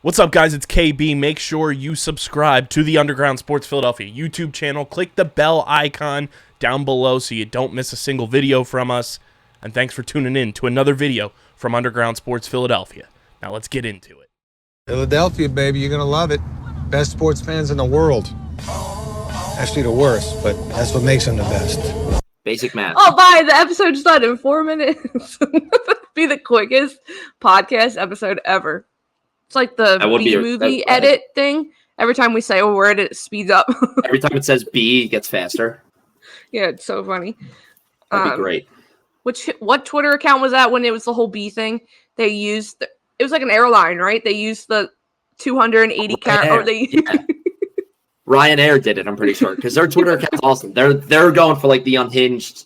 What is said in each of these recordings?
What's up, guys? It's KB. Make sure you subscribe to the Underground Sports Philadelphia YouTube channel. Click the bell icon down below so you don't miss a single video from us. And thanks for tuning in to another video from Underground Sports Philadelphia. Now let's get into it. Philadelphia, baby, you're gonna love it. Best sports fans in the world. Actually, the worst, but that's what makes them the best. Basic math. Oh, bye. The episode's done in 4 minutes. Be the quickest podcast episode ever. It's like the B-movie edit thing. Every time we say a word, it speeds up. Every time it says B, it gets faster. Yeah, it's so funny. That'd be great. What Twitter account was that when it was the whole B thing? They used it was like an airline, right? They used the 280 Ryanair did it, I'm pretty sure, because their Twitter account's awesome. They're going for like the unhinged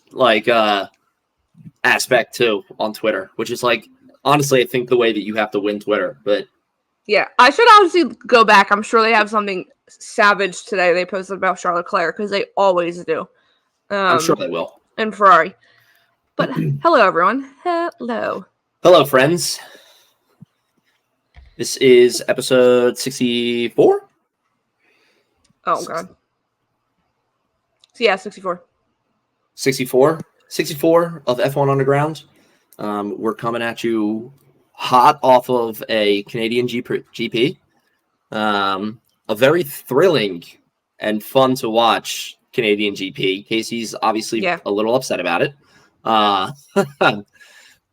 aspect too on Twitter, which is like honestly I think the way that you have to win Twitter. But yeah, I should obviously go back. I'm sure they have something savage today they posted about Charles Leclerc because they always do. I'm sure they will. And Ferrari. But hello, everyone. Hello, friends. This is episode 64. Oh, God. So, yeah, 64. 64 of F1 Underground. We're coming at you hot off of a Canadian GP. A very thrilling and fun to watch Canadian GP. Casey's obviously a little upset about it. But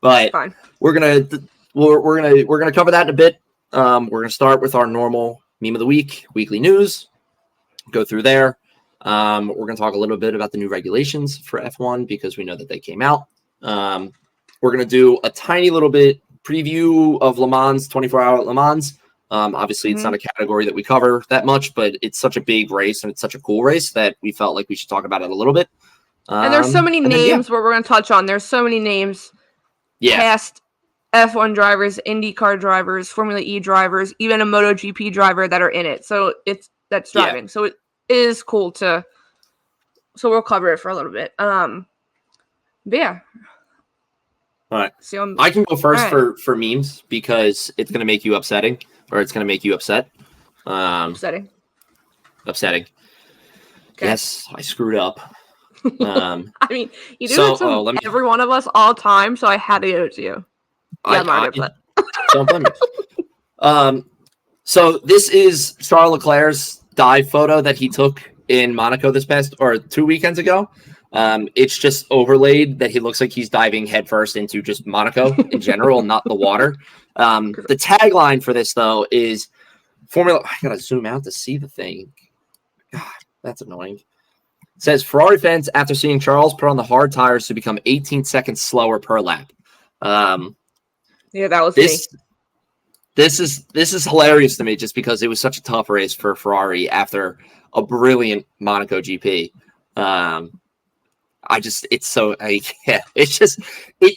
fine. We're gonna cover that in a bit. We're gonna start with our normal meme of the week, weekly news. Go through there. We're gonna talk a little bit about the new regulations for F1 because we know that they came out. We're gonna do a tiny little bit preview of Le Mans, 24-hour Le Mans. Obviously, it's not a category that we cover that much, but it's such a big race and it's such a cool race that we felt like we should talk about it a little bit. And there's so many names where we're going to touch on. There's so many names. Past F1 drivers, IndyCar drivers, Formula E drivers, even a MotoGP driver that are in it. So that's driving. So it is cool so we'll cover it for a little bit. But yeah. All right. I can go first for memes because it's going to make you upsetting or it's going to make you upset. Upsetting. Okay. Yes, I screwed up. I mean, you do it to every one of us all time, so I had to give it to you. Don't blame me. So this is Charles Leclerc's dive photo that he took in Monaco this past or 2 weekends ago. It's just overlaid that he looks like he's diving headfirst into just Monaco in general, not the water. The tagline for this though is Formula. I gotta zoom out to see the thing. God, that's annoying. It says Ferrari fans after seeing Charles put on the hard tires to become 18 seconds slower per lap. Yeah, that was this. This is hilarious to me just because it was such a tough race for Ferrari after a brilliant Monaco GP. It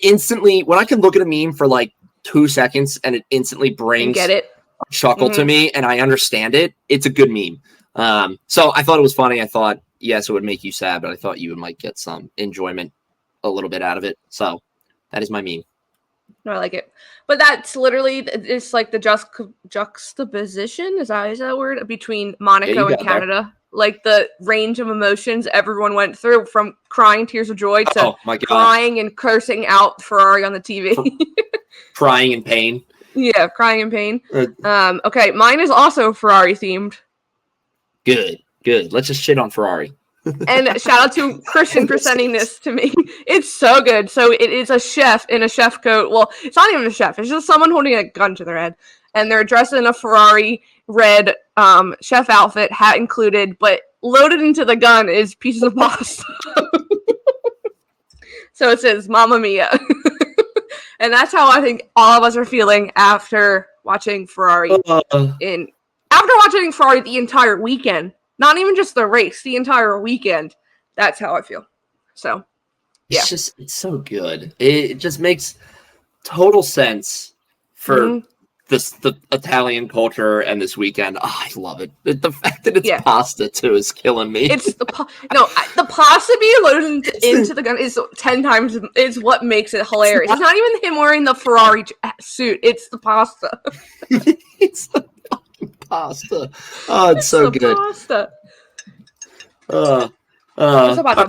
instantly, when I can look at a meme for like 2 seconds and it instantly brings a chuckle to me and I understand it, it's a good meme. So I thought it was funny. I thought, yes, it would make you sad, but I thought you might get some enjoyment a little bit out of it. So that is my meme. No, I like it. But that's literally, it's like the juxtaposition, is that a word? Between Monaco and Canada. There. Like the range of emotions everyone went through from crying tears of joy to crying and cursing out Ferrari on the TV. Crying in pain. Yeah, crying in pain. Okay, mine is also Ferrari themed. Good. Let's just shit on Ferrari. And shout out to Christian for sending this to me. It's so good. So it is a chef in a chef coat. Well, it's not even a chef. It's just someone holding a gun to their head. And they're dressed in a Ferrari red chef outfit, hat included, but loaded into the gun is pieces of pasta. So it says, Mamma Mia. And that's how I think all of us are feeling after watching Ferrari. After watching Ferrari the entire weekend. Not even just the race, the entire weekend. That's how I feel. So, yeah. It's so good. It just makes total sense for the Italian culture and this weekend. Oh, I love it. The fact that it's pasta too is killing me. It's the pasta being loaded into the gun is 10 times is what makes it hilarious. It's not even him wearing the Ferrari suit. It's the pasta. pasta. Oh, it's so good. Pasta.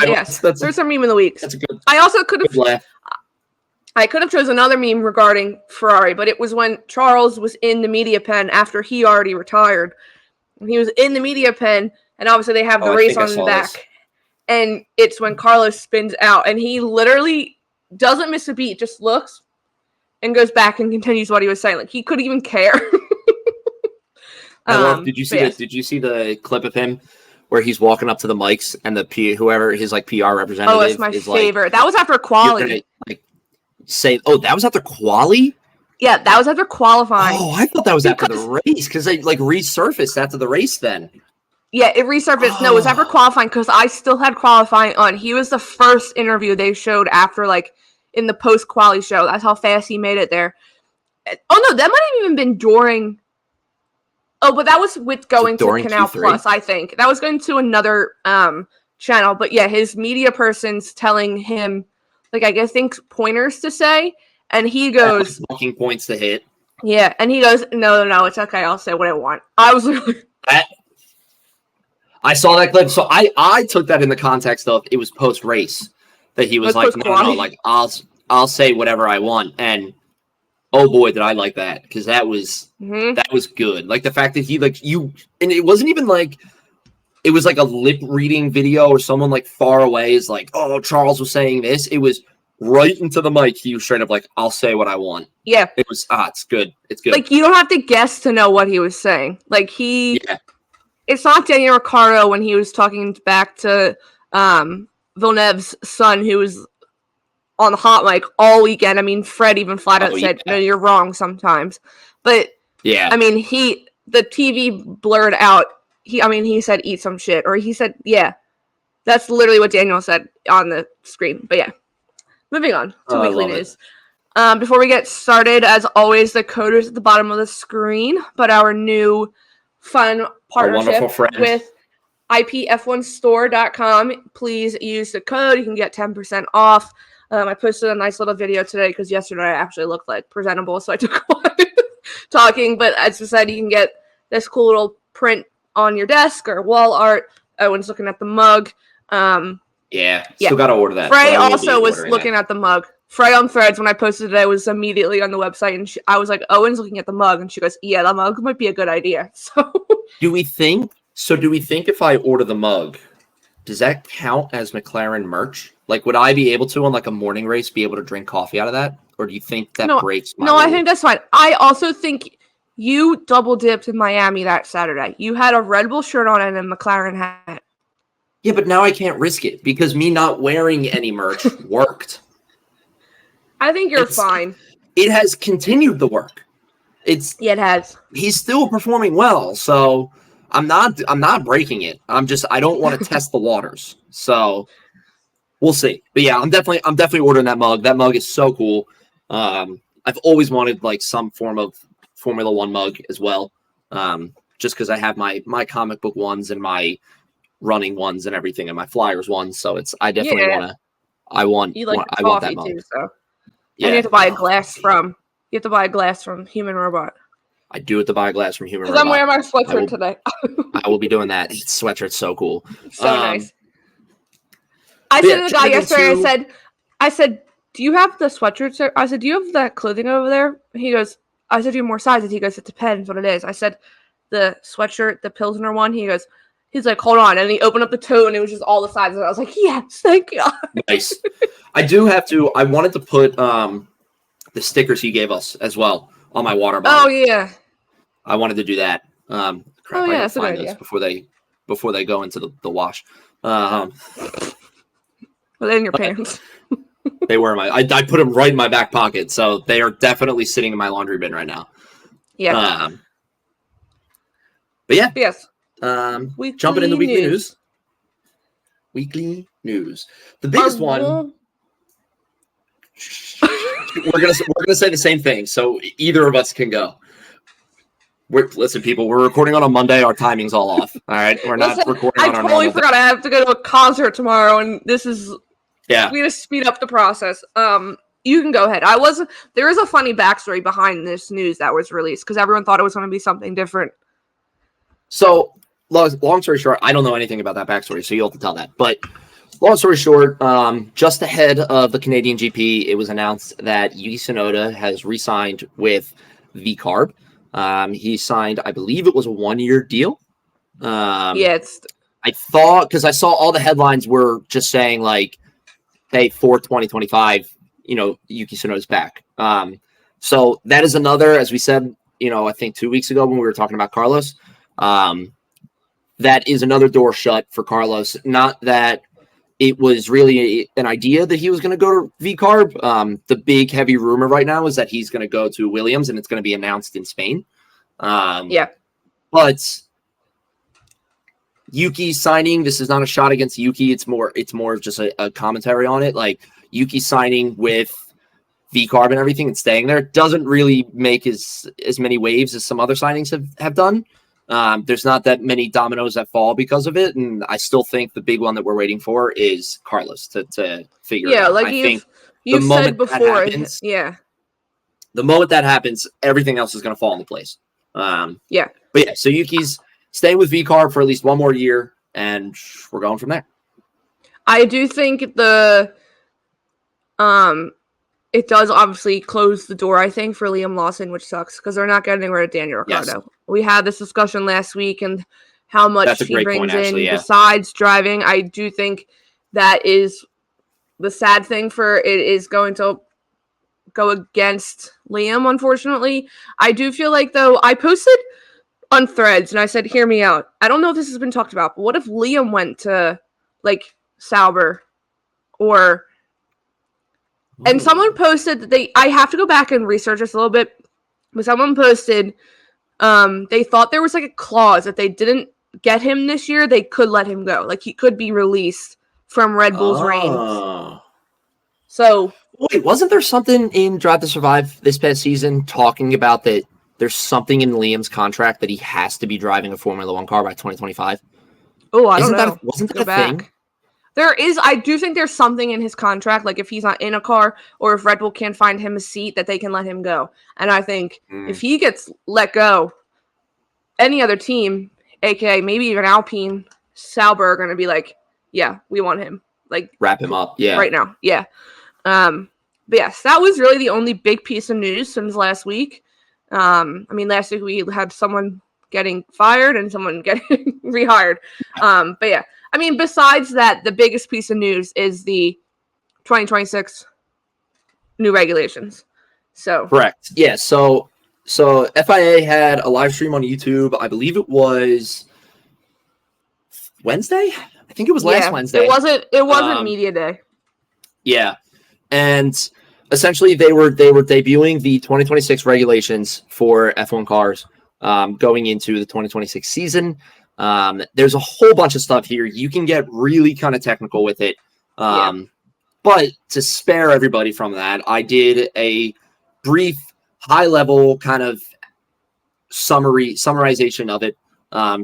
Yes. There's our meme of the week. That's a good. I also could have. Laugh. I could have chosen another meme regarding Ferrari, but it was when Charles was in the media pen after he already retired. He was in the media pen, and obviously they have the race on the back. This. And it's when Carlos spins out, and he literally doesn't miss a beat, just looks and goes back and continues what he was saying. Like, he couldn't even care. Did you see the clip of him where he's walking up to the mics and whoever his like PR representative? Oh, it's my favorite. That was after quali. That was after quali? Yeah, that was after qualifying. Oh, I thought that was after the race because they like resurfaced after the race then. Yeah, it resurfaced. Oh. No, it was after qualifying because I still had qualifying on. He was the first interview they showed after, like, in the post-quali show. That's how fast he made it there. Oh, no, that might have even been during... Oh, but that was with going to Canal Q3? Plus, I think. That was going to another channel. But, yeah, his media person's telling him, like, I think pointers to say. And he goes... Fucking points to hit. Yeah, and he goes, no, it's okay. I'll say what I want. I was literally... I saw that clip, so I took that in the context of it was post race that he was like, no, like I'll say whatever I want, and oh boy, did I like that because that was good. Like the fact that he and it wasn't even like it was like a lip reading video or someone like far away is like, oh, Charles was saying this. It was right into the mic. He was straight up like, I'll say what I want. Yeah, it was it's good. It's good. Like you don't have to guess to know what he was saying. Like It's not Daniel Ricciardo when he was talking back to Villeneuve's son, who was on the hot mic all weekend. I mean, Fred even flat out said, no, you're wrong sometimes. But, yeah, I mean, the TV blurred out. He said, eat some shit. Or he said, yeah. That's literally what Daniel said on the screen. But, yeah. Moving on to weekly news. Before we get started, as always, the code is at the bottom of the screen. But our new... fun partnership with ipf1store.com. Please use the code. You can get 10% off. I posted a nice little video today because yesterday I actually looked like presentable, so I took a while talking. But as I said, you can get this cool little print on your desk or wall art. Owen's looking at the mug. Still got to order that. Frey also was looking at the mug. Frey on Threads, when I posted it, I was immediately on the website, and I was like, Owen's looking at the mug, and she goes, yeah, the mug might be a good idea. So, do we think if I order the mug, does that count as McLaren merch? Like, would I be able to, on like a morning race, be able to drink coffee out of that? Or do you think that breaks my rule? I think that's fine. I also think you double dipped in Miami that Saturday. You had a Red Bull shirt on and a McLaren hat. Yeah, but now I can't risk it because me not wearing any merch worked. I think you're fine. It has continued the work. It has. He's still performing well, so I'm not breaking it. I don't want to test the waters. So we'll see. But yeah, I'm definitely ordering that mug. That mug is so cool. I've always wanted like some form of Formula One mug as well. Just because I have my comic book ones and my running ones and everything and my Flyers ones. So I definitely I want that mug. Too, so. Yeah, and you have to buy a glass from Human Robot. I do have to buy a glass from Human Robot. I'm wearing my sweatshirt today. I will be doing that. Sweatshirt's so cool. So nice. I said to the guy yesterday, I said, do you have the sweatshirt? I said, do you have that clothing over there? He goes, I said, do you have more sizes? He goes, it depends what it is. I said, the sweatshirt, the Pilsner one. He's like, hold on. And he opened up the tote and it was just all the sizes. I was like, yes, thank you. Nice. I wanted to put the stickers he gave us as well on my water bottle. Oh, yeah. I wanted to do that. That's a good idea. Before they go into the wash. Well, in your pants. They were I put them right in my back pocket. So they are definitely sitting in my laundry bin right now. Yeah. But yeah. Yes. Jumping into weekly news. Weekly news. The biggest one. We're gonna say the same thing, so either of us can go. Listen, people. We're recording on a Monday. Our timing's all off. All right, we're not recording on our normal. I totally forgot. I have to go to a concert tomorrow, and this is. Yeah. We just speed up the process. You can go ahead. There is a funny backstory behind this news that was released because everyone thought it was going to be something different. So long story short, I don't know anything about that backstory, so you'll have to tell that. But long story short, just ahead of the Canadian GP, it was announced that Yuki Tsunoda has re-signed with VCarb. He signed, I believe it was a 1-year deal. I thought, because I saw all the headlines were just saying like, hey, for 2025, Yuki Tsunoda's back. So that is another, as we said, I think 2 weeks ago when we were talking about Carlos, that is another door shut for Carlos. Not that it was really an idea that he was going to go to VCarb. The big heavy rumor right now is that he's going to go to Williams and it's going to be announced in Spain. But Yuki signing, this is not a shot against Yuki. It's more of just a commentary on it. Like Yuki signing with VCarb and everything and staying there doesn't really make as many waves as some other signings have done. There's not that many dominoes that fall because of it, and I still think the big one that we're waiting for is Carlos to figure it out. Like you've said before, the moment that happens, everything else is going to fall into place. But so Yuki's staying with VCarb for at least one more year, and we're going from there. I do think it does obviously close the door, I think, for Liam Lawson, which sucks because they're not getting rid of Daniel Ricciardo. Yes. We had this discussion last week and how much he brings in besides driving. I do think that is the sad thing for it is going to go against Liam, unfortunately. I do feel like, though, I posted on Threads and I said, hear me out. I don't know if this has been talked about, but what if Liam went to, like, Sauber or... And someone posted that I have to go back and research this a little bit, but someone posted they thought there was like a clause that they didn't get him this year, they could let him go. Like he could be released from Red Bull's reins. So wait, wasn't there something in Drive to Survive this past season talking about that there's something in Liam's contract that he has to be driving a Formula One car by 2025? Oh, I don't know. Wasn't that a thing? There is, I do think there's something in his contract, like if he's not in a car or if Red Bull can't find him a seat, that they can let him go. And I think if he gets let go, any other team, aka maybe even Alpine, Sauber are going to be like, yeah, we want him. Like wrap him up, right now, But yes, that was really the only big piece of news since last week. I mean, last week we had someone getting fired and someone getting rehired. But yeah. I mean, besides that, the biggest piece of news is the 2026 new regulations. So correct. Yeah. So FIA had a live stream on YouTube. I believe it was Wednesday. I think it was last Wednesday. It wasn't media day. Yeah. And essentially they were debuting the 2026 regulations for F1 cars going into the 2026 season. There's a whole bunch of stuff here. You can get really kind of technical with it. But to spare everybody from that, I did a brief high-level kind of summarization of it,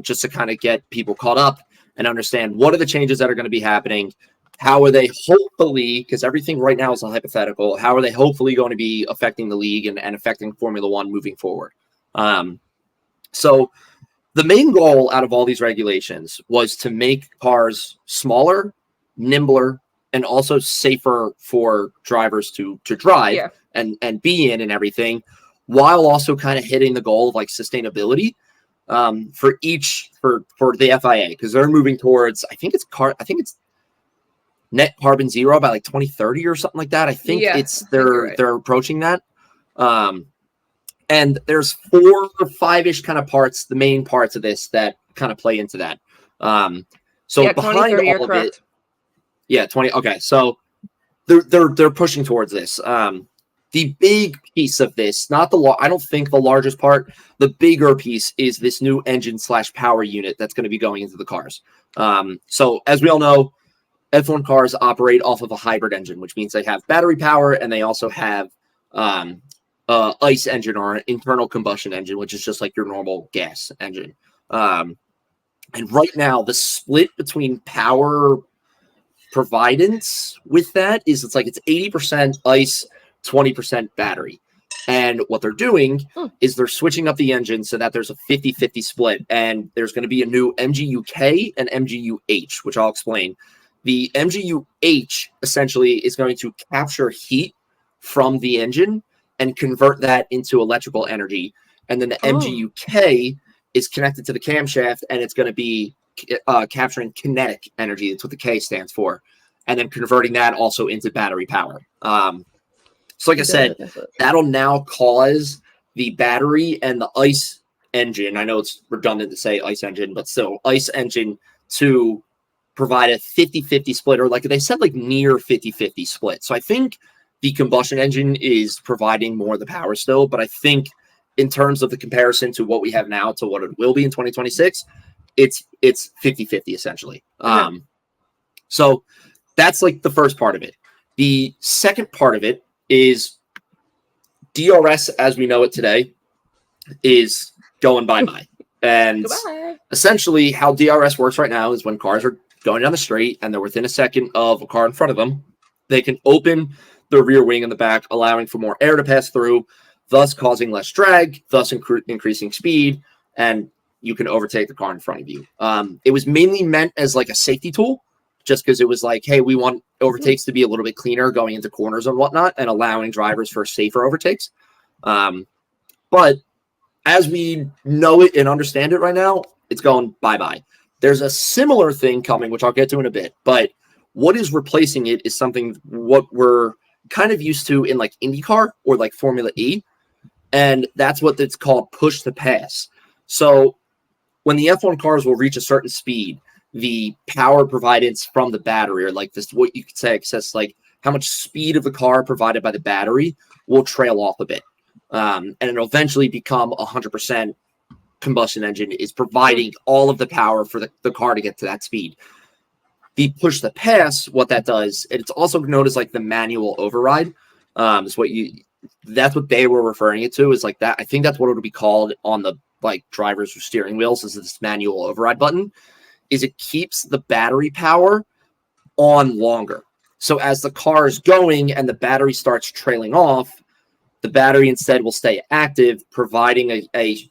just to kind of get people caught up and understand what are the changes that are going to be happening. How are they hopefully, because everything right now is a hypothetical, how are they hopefully going to be affecting the league and affecting Formula One moving forward? So the main goal out of all these regulations was to make cars smaller, nimbler, and also safer for drivers to drive and be in and everything, while also kind of hitting the goal of like sustainability for the FIA, because they're moving towards I think it's net carbon zero by like 2030 or something like that. I think they're approaching that. And there's 4 or 5-ish kind of parts, the main parts of this that kind of play into that. So behind all of it, 20. Okay, so they're pushing towards this. The big piece of this, I don't think the largest part, the bigger piece is this new engine/power unit that's going to be going into the cars. So as we all know, F1 cars operate off of a hybrid engine, which means they have battery power and they also have ICE engine or an internal combustion engine, which is just like your normal gas engine. And right now, the split between power providence with that is it's 80% ICE, 20% battery. And what they're doing is they're switching up the engine so that there's a 50-50 split. And there's going to be a new MGU-K and MGU-H, which I'll explain. The MGU-H essentially is going to capture heat from the engine and convert that into electrical energy. And then the MGU-K is connected to the camshaft, and it's going to be capturing kinetic energy. That's what the K stands for. And then converting that also into battery power. So like I said, that'll now cause the battery and the ICE engine, I know it's redundant to say ICE engine, but still ICE engine, to provide a 50-50 split, or like they said, like near 50-50 split. So I think the combustion engine is providing more of the power still, but I think in terms of the comparison to what we have now to what it will be in 2026, it's 50-50 essentially. So that's like the first part of it. The second part of it is DRS as we know it today is going bye-bye. And essentially how DRS works right now is when cars are going down the straight and they're within a second of a car in front of them, they can open the rear wing in the back, allowing for more air to pass through, thus causing less drag, thus increasing speed, and you can overtake the car in front of you. It was mainly meant as like a safety tool, just because it was like, hey, we want overtakes to be a little bit cleaner going into corners and whatnot, and allowing drivers for safer overtakes. But as we know it and understand it right now, it's going bye-bye. There's a similar thing coming, which I'll get to in a bit, but what is replacing it is something what we're kind of used to in like IndyCar or like Formula E, and that's what it's called push to pass. So when the F1 cars will reach a certain speed, the power provided from the battery, or like this, what you could say, access like how much speed of the car provided by the battery will trail off a bit. And it'll eventually become 100% combustion engine is providing all of the power for the car to get to that speed. The push to pass, what that does, it's also known as like the manual override. Is what that's what they were referring it to, is like that. I think that's what it would be called on the like drivers or steering wheels, is this manual override button. Is it keeps the battery power on longer. So as the car is going and the battery starts trailing off, the battery instead will stay active, providing a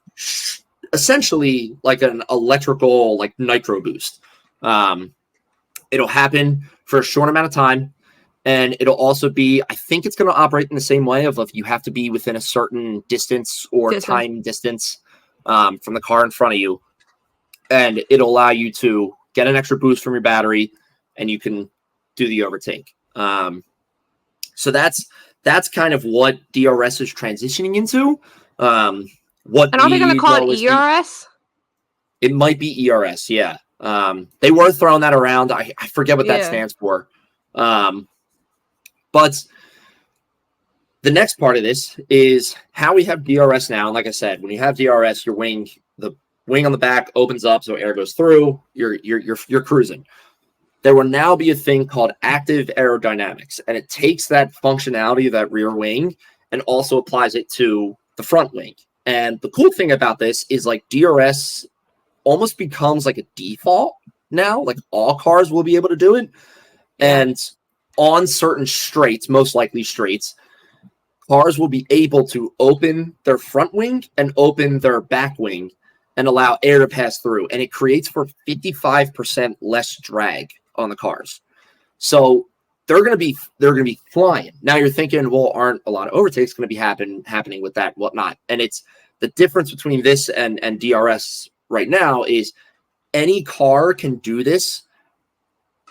essentially like an electrical like nitro boost. It'll happen for a short amount of time, and it'll also be, I think it's going to operate in the same way of if you have to be within a certain distance or time distance from the car in front of you. And it'll allow you to get an extra boost from your battery, and you can do the overtake. So that's kind of what DRS is transitioning into. What and are they going to call it ERS? It might be ERS, yeah. They were throwing that around. I forget what that stands for. But the next part of this is how we have DRS now. And like I said, when you have DRS, your wing, the wing on the back opens up so air goes through. You're cruising. There will now be a thing called active aerodynamics, and it takes that functionality of that rear wing and also applies it to the front wing. And the cool thing about this is like DRS almost becomes like a default now. Like all cars will be able to do it. And on certain straights, most likely straights, cars will be able to open their front wing and open their back wing and allow air to pass through. And it creates for 55% less drag on the cars. So they're going to be flying. Now you're thinking, well, aren't a lot of overtakes going to be happening with that, whatnot? And it's the difference between this and DRS right now is any car can do this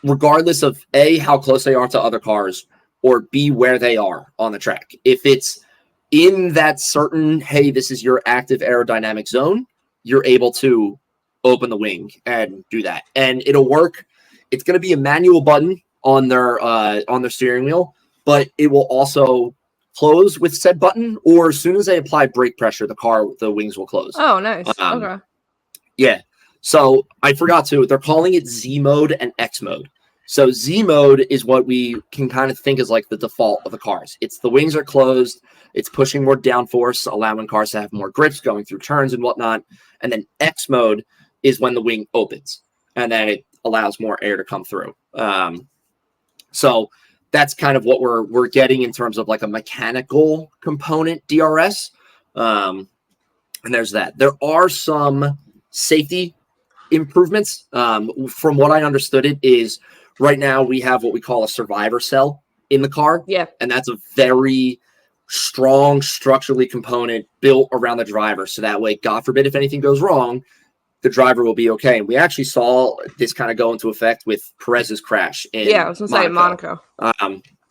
regardless of A, how close they are to other cars, or B, where they are on the track. If it's in that certain, hey, this is your active aerodynamic zone, you're able to open the wing and do that. And it'll work. It's going to be a manual button on their steering wheel, but it will also close with said button, or as soon as they apply brake pressure, the wings will close. Oh, nice. Okay. Yeah. So I forgot to, they're calling it Z mode and X mode. So Z mode is what we can kind of think is like the default of the cars. It's the wings are closed. It's pushing more downforce, allowing cars to have more grips going through turns and whatnot. And then X mode is when the wing opens, and then it allows more air to come through. So that's kind of what we're getting in terms of like a mechanical component DRS. And there's that. There are some safety improvements. From what I understood, it is right now we have what we call a survivor cell in the car. Yeah. And that's a very strong structurally component built around the driver. So that way, God forbid, if anything goes wrong, the driver will be okay. And we actually saw this kind of go into effect with Perez's crash in I was going to say Monaco.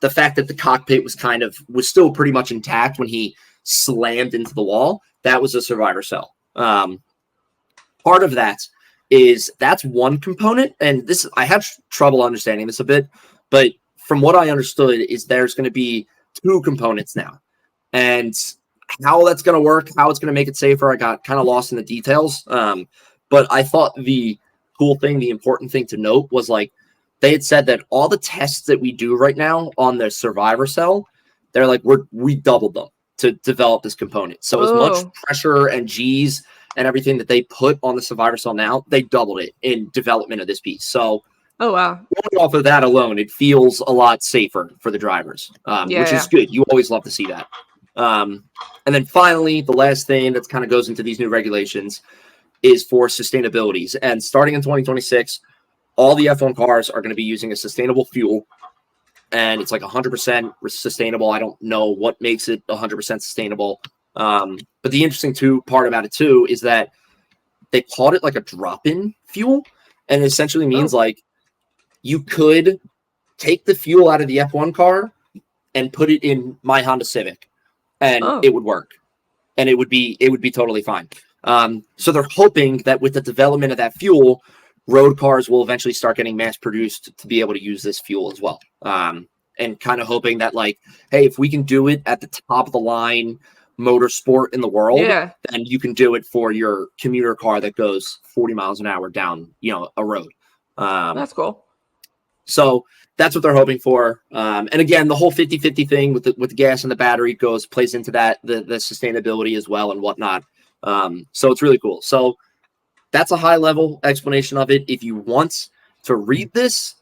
The fact that the cockpit was still pretty much intact when he slammed into the wall, that was a survivor cell. Part of that is that's one component, and this I have trouble understanding this a bit, but from what I understood is there's going to be two components now. And how that's going to work, how it's going to make it safer, I got kind of lost in the details. But I thought the cool thing, the important thing to note was like they had said that all the tests that we do right now on the survivor cell, they're like, we doubled them to develop this component. So as much pressure and G's and everything that they put on the survivor cell now, they doubled it in development of this piece. So going off of that alone, it feels a lot safer for the drivers, which is good. You always love to see that. And then finally, the last thing that kind of goes into these new regulations is for sustainabilities. And starting in 2026, all the F1 cars are going to be using a sustainable fuel. And it's like 100% sustainable. I don't know what makes it 100% sustainable. But the interesting part about it too is that they called it like a drop-in fuel. And it essentially means like you could take the fuel out of the F1 car and put it in my Honda Civic and it would work. And it would be totally fine. So they're hoping that with the development of that fuel, road cars will eventually start getting mass produced to be able to use this fuel as well. And kind of hoping that like, hey, if we can do it at the top of the line motorsport in the world, then you can do it for your commuter car that goes 40 miles an hour down, a road. That's cool. So that's what they're hoping for. And again, the whole 50-50 thing with the gas and the battery plays into that, the sustainability as well and whatnot. So it's really cool. So that's a high level explanation of it. If you want to read this,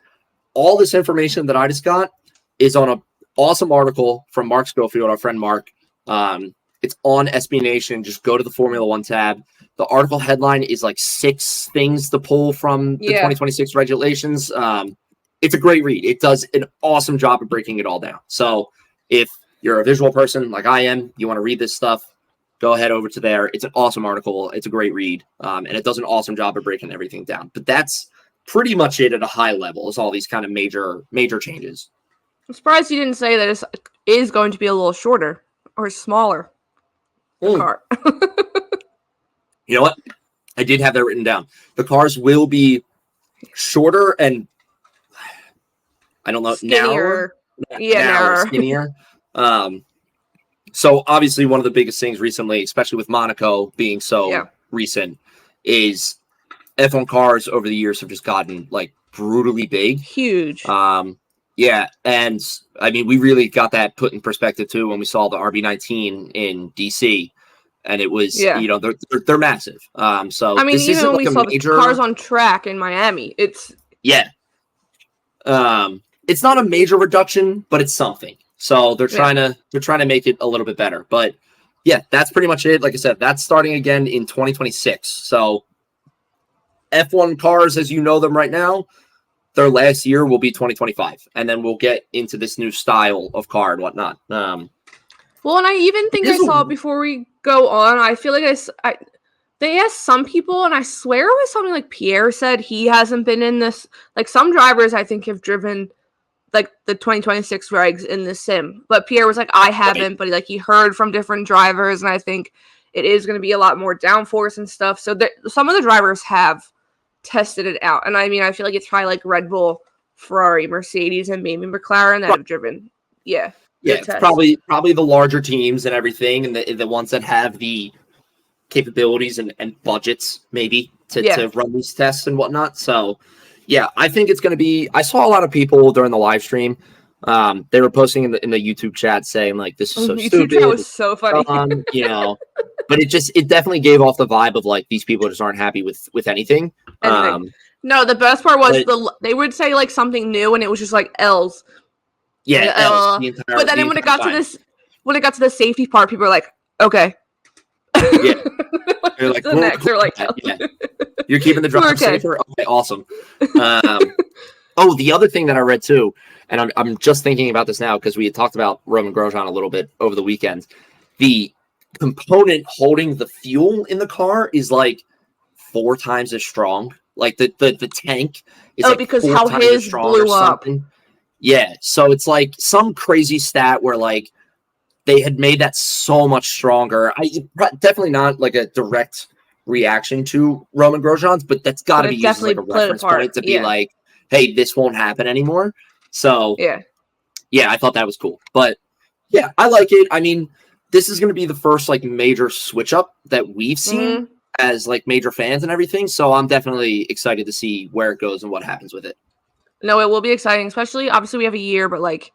all this information that I just got is on an awesome article from Mark Schofield, our friend Mark. It's on SB Nation. Just go to the Formula One tab. The article headline is like 6 things to pull from the 2026 regulations. It's a great read. It does an awesome job of breaking it all down. So if you're a visual person like I am, you want to read this stuff, go ahead over to there. It's an awesome article. It's a great read. And it does an awesome job of breaking everything down. But that's pretty much it at a high level, is all these kind of major changes. I'm surprised you didn't say that it is going to be a little shorter or smaller car. You know what? I did have that written down. The cars will be shorter and I don't know, skinnier. Narrower, skinnier. So obviously one of the biggest things recently, especially with Monaco being so recent, is F1 cars over the years have just gotten like brutally big. Huge. Yeah. And I mean, we really got that put in perspective too when we saw the RB19 in DC. And it was, they're massive. So I mean, this even when like we saw the cars on track in Miami, it's it's not a major reduction, but it's something. So they're trying to make it a little bit better. But yeah, that's pretty much it. Like I said, that's starting again in 2026. So F1 cars, as you know them right now, their last year will be 2025, and then we'll get into this new style of car and whatnot. Well, and I even think I saw before we go on, I feel like they asked some people, and I swear it was something like Pierre said he hasn't been in this. Like some drivers, I think, have driven like the 2026 regs in the sim, but Pierre was like, I haven't, but he heard from different drivers, and I think it is going to be a lot more downforce and stuff. So some of the drivers have tested it out, and I mean, I feel like it's probably like Red Bull, Ferrari, Mercedes, and maybe McLaren that have driven. Yeah, it's probably the larger teams and everything, and the ones that have the capabilities and budgets maybe to run these tests and whatnot. So yeah, I think it's going to be. I saw a lot of people during the live stream. They were posting in the YouTube chat saying like, "This is so stupid." That was so funny. But it definitely gave off the vibe of like these people just aren't happy with anything. No, the best part was they would say like something new, and it was just like L's. Yeah, but then when it got to the safety part, people were like, okay. Yeah. You're like, they're like, yeah. You're keeping the drive safer? Okay, awesome. The other thing that I read too, and I'm just thinking about this now because we had talked about Roman Grosjean a little bit over the weekend. The component holding the fuel in the car is like 4 times as strong. Like the tank is like because 4 how times his as strong blew or something. Up. Yeah, so it's like some crazy stat where like they had made that so much stronger. Definitely not like a direct reaction to Roman Grosjean's, but that's got to be used as like a reference point to be like, hey, this won't happen anymore. So yeah, I thought that was cool. But yeah, I like it. I mean, this is going to be the first like major switch up that we've seen as like major fans and everything. So I'm definitely excited to see where it goes and what happens with it. No, it will be exciting, especially obviously we have a year, but like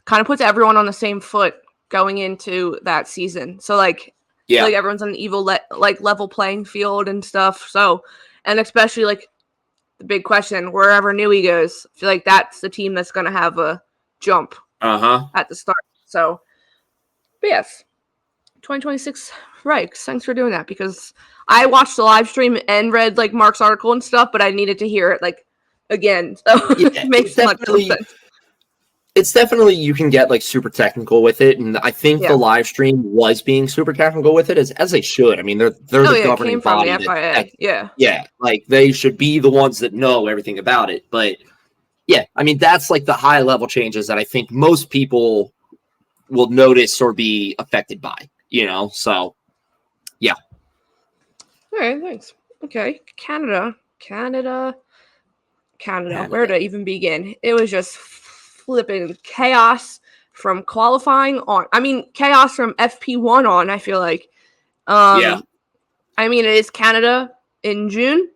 kind of puts everyone on the same foot going into that season. So like, like everyone's on an level playing field and stuff. So, and especially like the big question, wherever Newey goes, I feel like that's the team that's going to have a jump at the start. So, but yes, 2026 regs. Thanks for doing that because I watched the live stream and read like Mark's article and stuff, but I needed to hear it like again. So it makes much sense. It's definitely, you can get like super technical with it, and I think the live stream was being super technical with it as they should. I mean, they're the governing body. Yeah, like they should be the ones that know everything about it. But yeah, I mean, that's like the high level changes that I think most people will notice or be affected by. You know, so yeah. All right, thanks. Okay, Canada. Where to even begin? It was just flipping chaos from qualifying on. I mean, chaos from FP1 on, I feel like. I mean, it is Canada in June.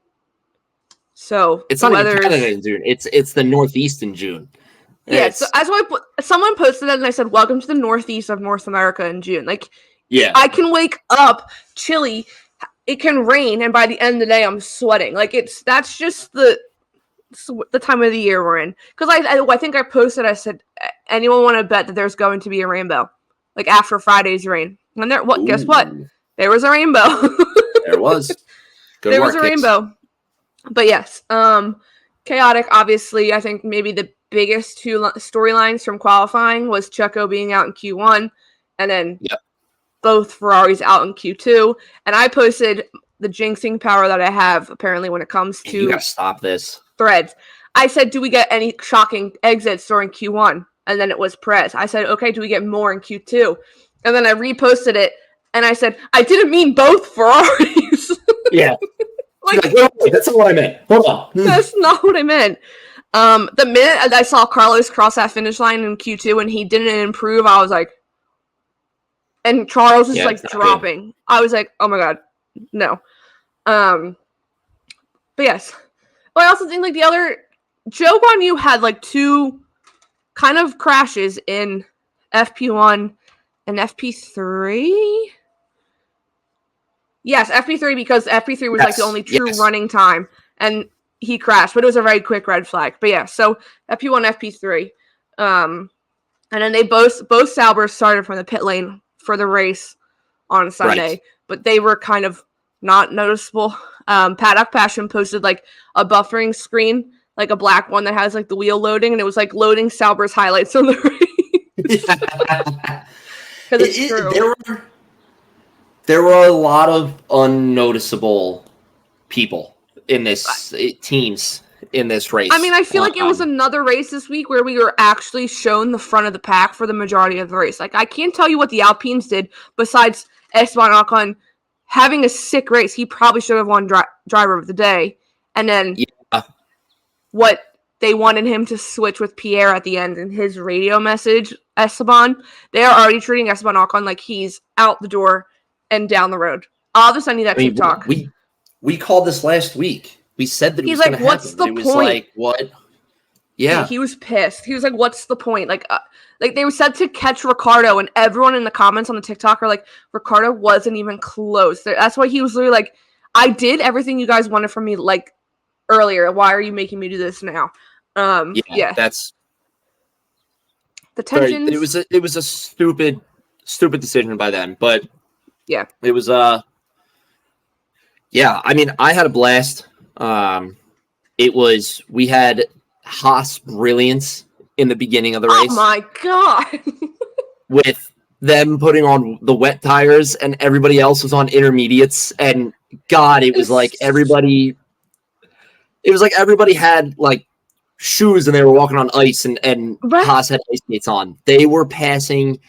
So it's not even Canada in June. It's the Northeast in June. Yeah, so as someone posted that and I said, welcome to the Northeast of North America in June. Like, I can wake up chilly, it can rain, and by the end of the day, I'm sweating. Like, that's just the time of the year we're in. Because I think I posted, I said, anyone want to bet that there's going to be a rainbow? Like, after Friday's rain. And guess what? There was a rainbow. There was. There was a rainbow. But yes, chaotic, obviously. I think maybe the biggest 2 storylines from qualifying was Checo being out in Q1, and then both Ferraris out in Q2. And I posted the jinxing power that I have, apparently, when it comes to you gotta stop this. Threads. I said, do we get any shocking exits during Q1? And then it was Perez. I said, okay, do we get more in Q2? And then I reposted it, and I said, I didn't mean both Ferraris. Yeah. Like, that's not what I meant. Hold on. That's not what I meant. The minute I saw Carlos cross that finish line in Q2 and he didn't improve, I was like, and Charles is like dropping. Good. I was like, oh my god, no. But yes. But I also think like the other Joe Guan Yu had like 2 kind of crashes in FP1 and FP3. Yes, FP3 because FP3 was like the only true running time, and he crashed, but it was a very quick red flag. But yeah, so FP1, FP3, and then they both Saubers started from the pit lane for the race on Sunday, but they were kind of not noticeable. Paddock Passion posted like a buffering screen, like a black one that has like the wheel loading, and it was like loading Sauber's highlights on the race. Because it's true. There were a lot of unnoticeable people in this teams in this race. I mean, I feel like it was another race this week where we were actually shown the front of the pack for the majority of the race. Like, I can't tell you what the Alpines did besides Esteban Ocon having a sick race. He probably should have won driver of the day. And then what they wanted him to switch with Pierre at the end in his radio message, Esteban. They are already treating Esteban Ocon like he's out the door and down the road. All of a sudden, that TikTok. We called this last week. We said that he's like, "What's the point?" Like, what? Yeah, he was pissed. He was like, "What's the point?" Like they were said to catch Ricardo, and everyone in the comments on the TikTok are like, "Ricardo wasn't even close." That's why he was literally like, "I did everything you guys wanted from me like earlier. Why are you making me do this now?" Yeah, that's. The tensions. It was a stupid decision by them, but yeah, it was yeah. I mean, I had a blast. We had Haas brilliance in the beginning of the race. Oh my god! With them putting on the wet tires and everybody else was on intermediates, and God, it was like everybody had like shoes and they were walking on ice, and Haas had ice skates on. They were passing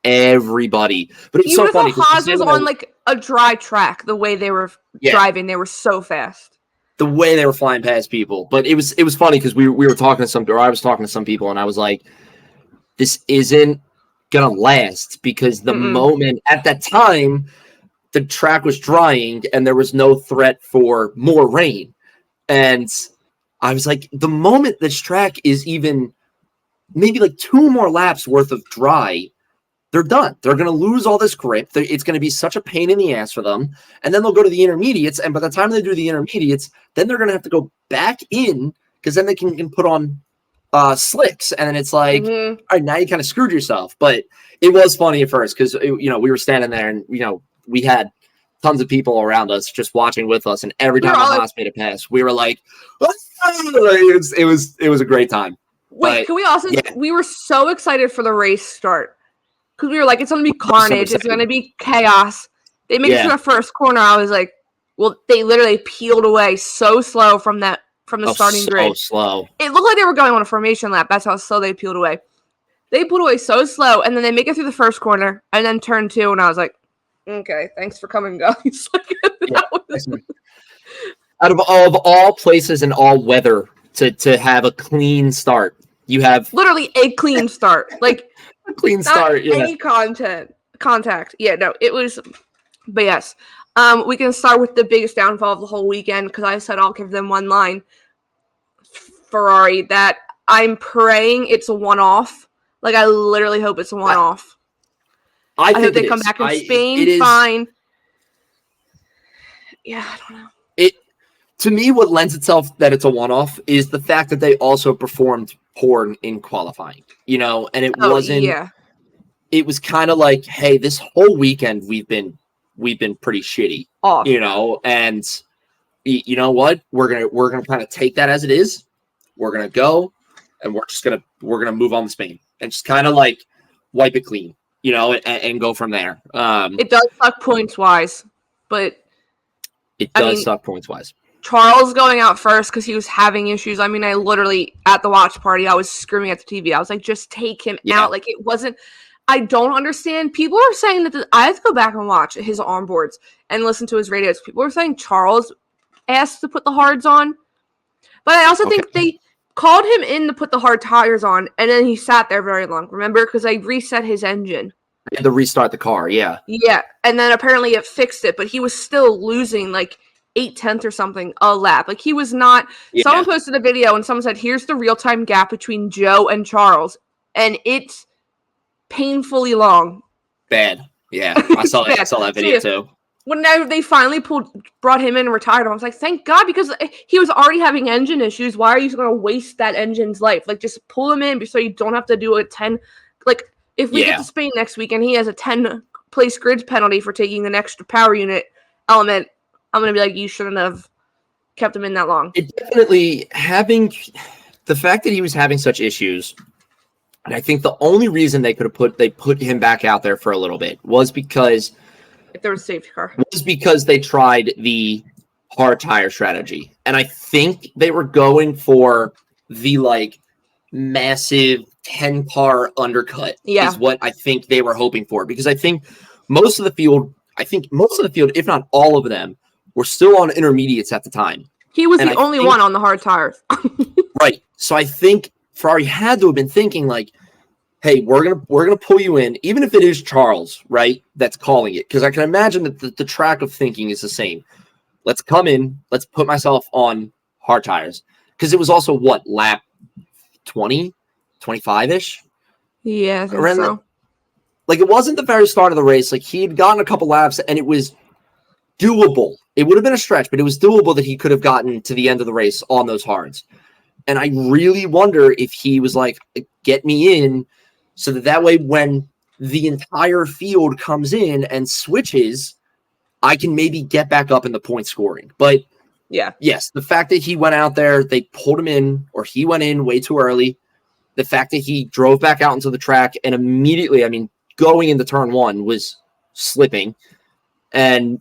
everybody, but it was so funny. Haas was on like a dry track. The way they were driving, they were so fast. The way they were flying past people, but it was funny because we were talking to I was talking to some people, and I was like, "This isn't gonna last," because the moment at that time the track was drying and there was no threat for more rain, and I was like, the moment this track is even maybe like 2 more laps worth of dry, they're done. They're going to lose all this grip. It's going to be such a pain in the ass for them. And then they'll go to the intermediates. And by the time they do the intermediates, then they're going to have to go back in because then they can put on slicks. And then it's like, all right, now you kind of screwed yourself. But it was funny at first because, we were standing there and, we had tons of people around us just watching with us. And every time the Haas made a pass, we were like, it was a great time. Wait, but, can we also, we were so excited for the race start. Because we were like, it's going to be carnage. It's going to be chaos. They made it to the first corner. I was like, well, they literally peeled away so slow from the starting grid. So slow. It looked like they were going on a formation lap. That's how slow they peeled away. They pulled away so slow, and then they make it through the first corner, and then turn 2, and I was like, okay, thanks for coming, guys. Out of all places and all weather to have a clean start, you have literally a clean start. Like, a clean start, any contact. Yeah, no, it was. But yes, we can start with the biggest downfall of the whole weekend because I said I'll give them one line. Ferrari, that I'm praying it's a one-off. Like, I literally hope it's a one-off. I hope they come back in Spain fine. Yeah, I don't know. To me, what lends itself that it's a one-off is the fact that they also performed poor in qualifying, and it wasn't. Yeah. It was kind of like, hey, this whole weekend we've been pretty shitty, and you know what? We're gonna kind of take that as it is. We're gonna go, and we're gonna move on to Spain and just kind of like wipe it clean, and go from there. It does suck points wise, but it does suck points wise. Charles going out first because he was having issues. I mean, I literally, at the watch party, I was screaming at the TV. I was like, just take him out. Like, it wasn't, I don't understand. People are saying that, I have to go back and watch his onboards and listen to his radios. People are saying Charles asked to put the hards on. But I also think they called him in to put the hard tires on, and then he sat there very long. Remember? Because they reset his engine. They had to restart the car, yeah. Yeah, and then apparently it fixed it, but he was still losing, like, 8/10 or something a lap. Like, he was not. Someone posted a video and someone said, here's the real-time gap between Joe and Charles, and it's painfully long. Bad. Yeah, I saw that. I saw that video too. When they finally brought him in and retired him, I was like, thank God, because he was already having engine issues. Why are you going to waste that engine's life? Like, just pull him in so you don't have to do a 10. Like, if we get to Spain next week and he has a 10-place grid penalty for taking an extra power unit element, I'm going to be like, you shouldn't have kept him in that long. It definitely, having the fact that he was having such issues, and I think the only reason they put him back out there for a little bit was because if there was a safety car, they tried the hard tire strategy. And I think they were going for the like massive 10-car undercut is what I think they were hoping for, because I think most of the field, if not all of them, were still on intermediates at the time. He was the only one on the hard tires. Right. So I think Ferrari had to have been thinking like, hey, we're gonna pull you in, even if it is Charles, right, that's calling it. Because I can imagine that the track of thinking is the same. Let's come in, let's put myself on hard tires. Because it was also what, lap 20, 25-ish? Yeah, I think so. Like, it wasn't the very start of the race. Like, he had gotten a couple laps, and it was doable. It would have been a stretch, but it was doable that he could have gotten to the end of the race on those hards. And I really wonder if he was like, get me in so that way when the entire field comes in and switches, I can maybe get back up in the point scoring. But yes, the fact that he went out there, they pulled him in, or he went in way too early. The fact that he drove back out into the track and immediately, I mean, going into turn one was slipping. And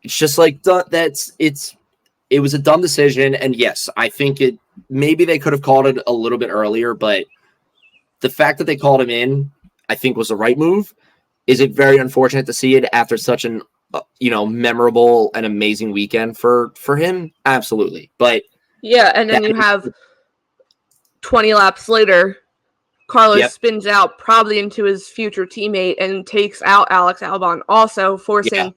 it's just like, it was a dumb decision. And yes, I think maybe they could have called it a little bit earlier, but the fact that they called him in, I think was the right move. Is it very unfortunate to see it after such an, memorable and amazing weekend for him? Absolutely. But yeah. And then you have 20 laps later, Carlos spins out probably into his future teammate and takes out Alex Albon, also forcing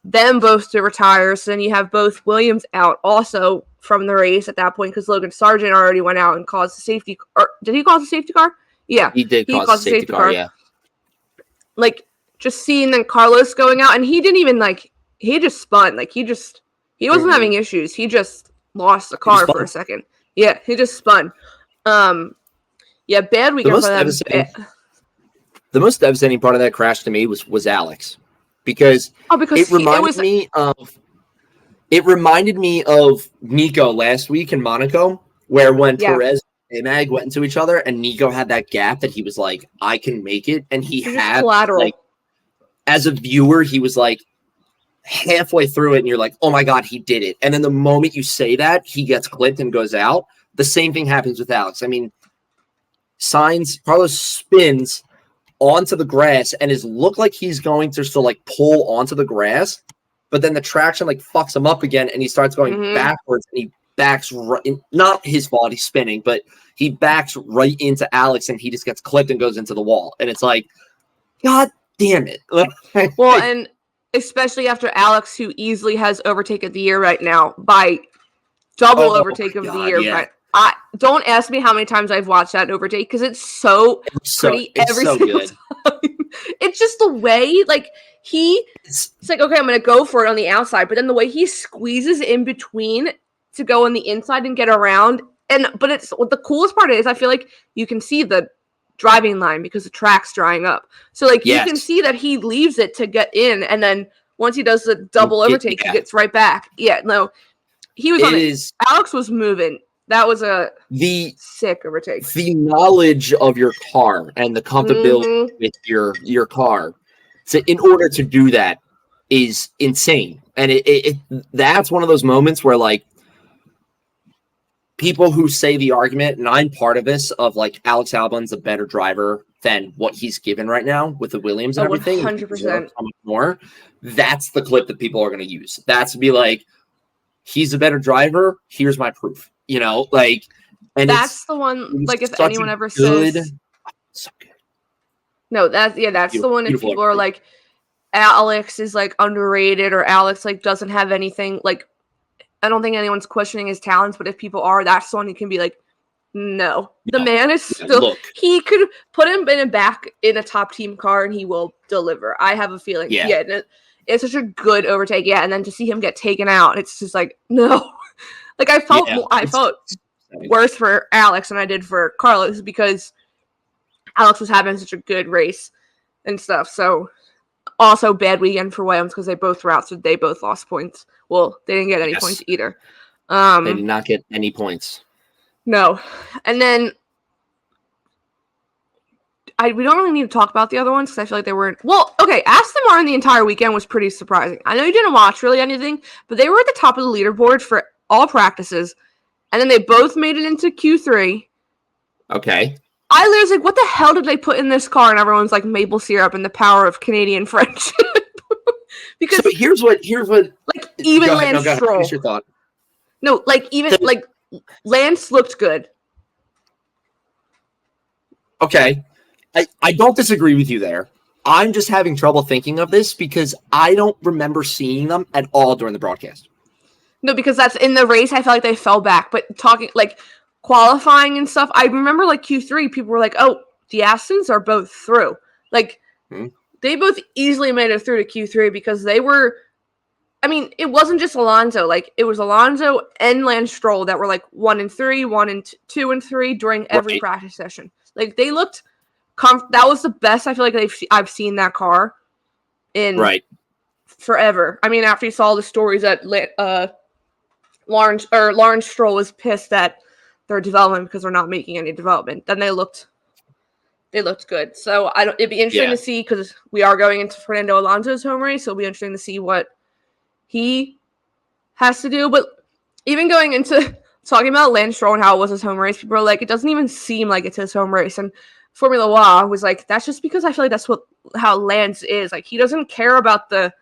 them both to retire. So then you have both Williams out also from the race at that point because Logan Sargent already went out and caused the safety. Or did he cause the safety car? Yeah, he did. He caused the safety car. Yeah, like just seeing then Carlos going out, and he didn't even he just spun. Like he wasn't having issues. He just lost the car for a second. Yeah, he just spun. Bad weekend for them. The most devastating part of that crash to me was Alex, because it reminded me of Nico last week in Monaco, where when Perez and Mag went into each other, and Nico had that gap that he was like, I can make it, and he had collateral. As a viewer, he was like halfway through it, and you're like, oh my god, he did it. And then the moment you say that, he gets clipped and goes out. The same thing happens with Alex. I mean, Carlos spins onto the grass and look like he's going to still pull onto the grass, but then the traction fucks him up again, and he starts going backwards, and he backs right in, not his fault, he's spinning, but he backs right into Alex, and he just gets clipped and goes into the wall. And it's like, god damn it. Well, and especially after Alex, who easily has overtake of the year right now by double overtake of the year. Yeah. But don't ask me how many times I've watched that overtake because it's so pretty every single time. It's just the way it's like, okay, I'm gonna go for it on the outside, but then the way he squeezes in between to go on the inside and get around, but it's what the coolest part is, I feel like you can see the driving line because the track's drying up. So you can see that he leaves it to get in, and then once he does the double overtake, he gets right back. Yeah, no, he was on it. Alex was moving. That was the sick overtake. The knowledge of your car and the comfortability with your car, so in order to do that, is insane. And that's one of those moments where people who say the argument, and I'm part of this, of Alex Albon's a better driver than what he's given right now with the Williams and everything. 100%. More. That's the clip that people are going to use. That's to be like, he's a better driver. Here's my proof. And that's the one. If anyone ever says, so good. No, that's the one. If people are like, Alex is underrated, or Alex doesn't have anything, I don't think anyone's questioning his talents, but if people are, that's the one who can be like, no, the man is still, he could put him back in a top team car and he will deliver. I have a feeling. Yeah. It's such a good overtake. Yeah. And then to see him get taken out, it's just no. I felt worse for Alex than I did for Carlos because Alex was having such a good race and stuff. So also bad weekend for Williams because they both were out, so they both lost points. Well, they didn't get any points either. They did not get any points. No. And then we don't really need to talk about the other ones because I feel like they weren't. Well, okay, Aston Martin the entire weekend was pretty surprising. I know you didn't watch really anything, but they were at the top of the leaderboard for all practices, and then they both made it into Q3. Okay. I was like, what the hell did they put in this car? And everyone's like, maple syrup and the power of Canadian friendship. Because here's what even Lance Stroll. What's your thought? No, Lance looked good. Okay. I don't disagree with you there. I'm just having trouble thinking of this because I don't remember seeing them at all during the broadcast. No, because that's in the race. I felt like they fell back. But talking qualifying and stuff, I remember Q3, people were like, oh, the Astons are both through. They both easily made it through to Q3 because they were, it wasn't just Alonso. It was Alonso and Lance Stroll that were 1 and 3, 1 and 2 and 3 during every practice session. They looked that was the best I feel like I've seen that car in forever. I mean, after you saw the stories that Lawrence Stroll was pissed at their development because they're not making any development, then they looked good. So it'd be interesting to see, because we are going into Fernando Alonso's home race, so it'll be interesting to see what he has to do. But even going into talking about Lance Stroll and how it was his home race, people are like, it doesn't even seem like it's his home race. And Formula One was like, that's just because I feel like that's how Lance is. Like, he doesn't care about the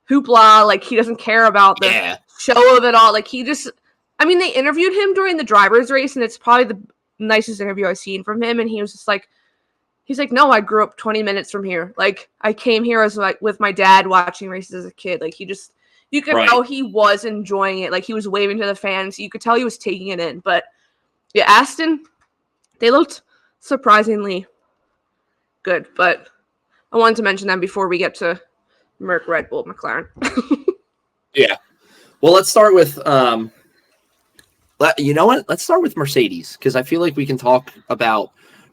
hoopla. Like, he doesn't care about the show of it all. Like, he just, I mean, they interviewed him during the driver's race, and it's probably the nicest interview I've seen from him. And he was just like, he's like, no, I grew up 20 minutes from here. Like, I came here as like with my dad watching races as a kid. Like, he just, you could tell he was enjoying it. Like, he was waving to the fans. You could tell he was taking it in. But yeah, Aston, they looked surprisingly good. But I wanted to mention them before we get to Merc, Red Bull, McLaren. Yeah. Well, let's start with, you know what? Let's start with Mercedes, because I feel like we can talk about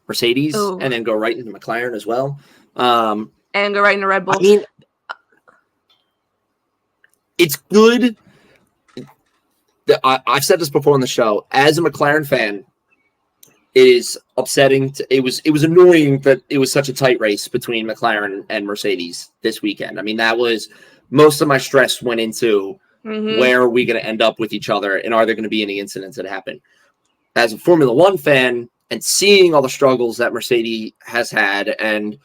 Mercedes and then go right into McLaren as well. And go right into Red Bull. I mean, it's good. I've said this before on the show. As a McLaren fan, it is upsetting. It was annoying that it was such a tight race between McLaren and Mercedes this weekend. I mean, that was most of my stress went into where are we going to end up with each other, and are there going to be any incidents that happen? As a Formula One fan, and seeing all the struggles that Mercedes has had, and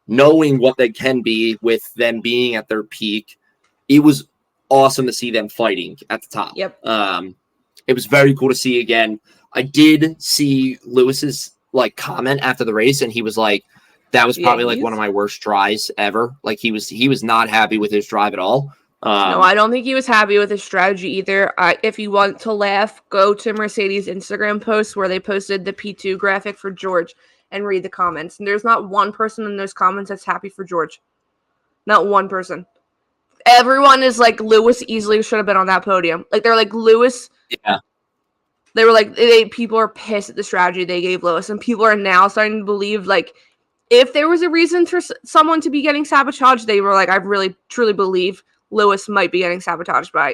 knowing what they can be with them being at their peak, it was awesome to see them fighting at the top. Yep. It was very cool to see again. I did see Lewis's comment after the race, and he was like, that was probably one of my worst tries ever. Like, he was not happy with his drive at all. No, I don't think he was happy with his strategy either. If you want to laugh, go to Mercedes' Instagram post where they posted the P2 graphic for George and read the comments. And there's not one person in those comments that's happy for George. Not one person. Everyone is like, Lewis easily should have been on that podium. Like, they're like, Lewis. Yeah. They were like, people are pissed at the strategy they gave Lewis. And people are now starting to believe, like, if there was a reason for someone to be getting sabotaged, they were like, I really, truly believe Lewis might be getting sabotaged by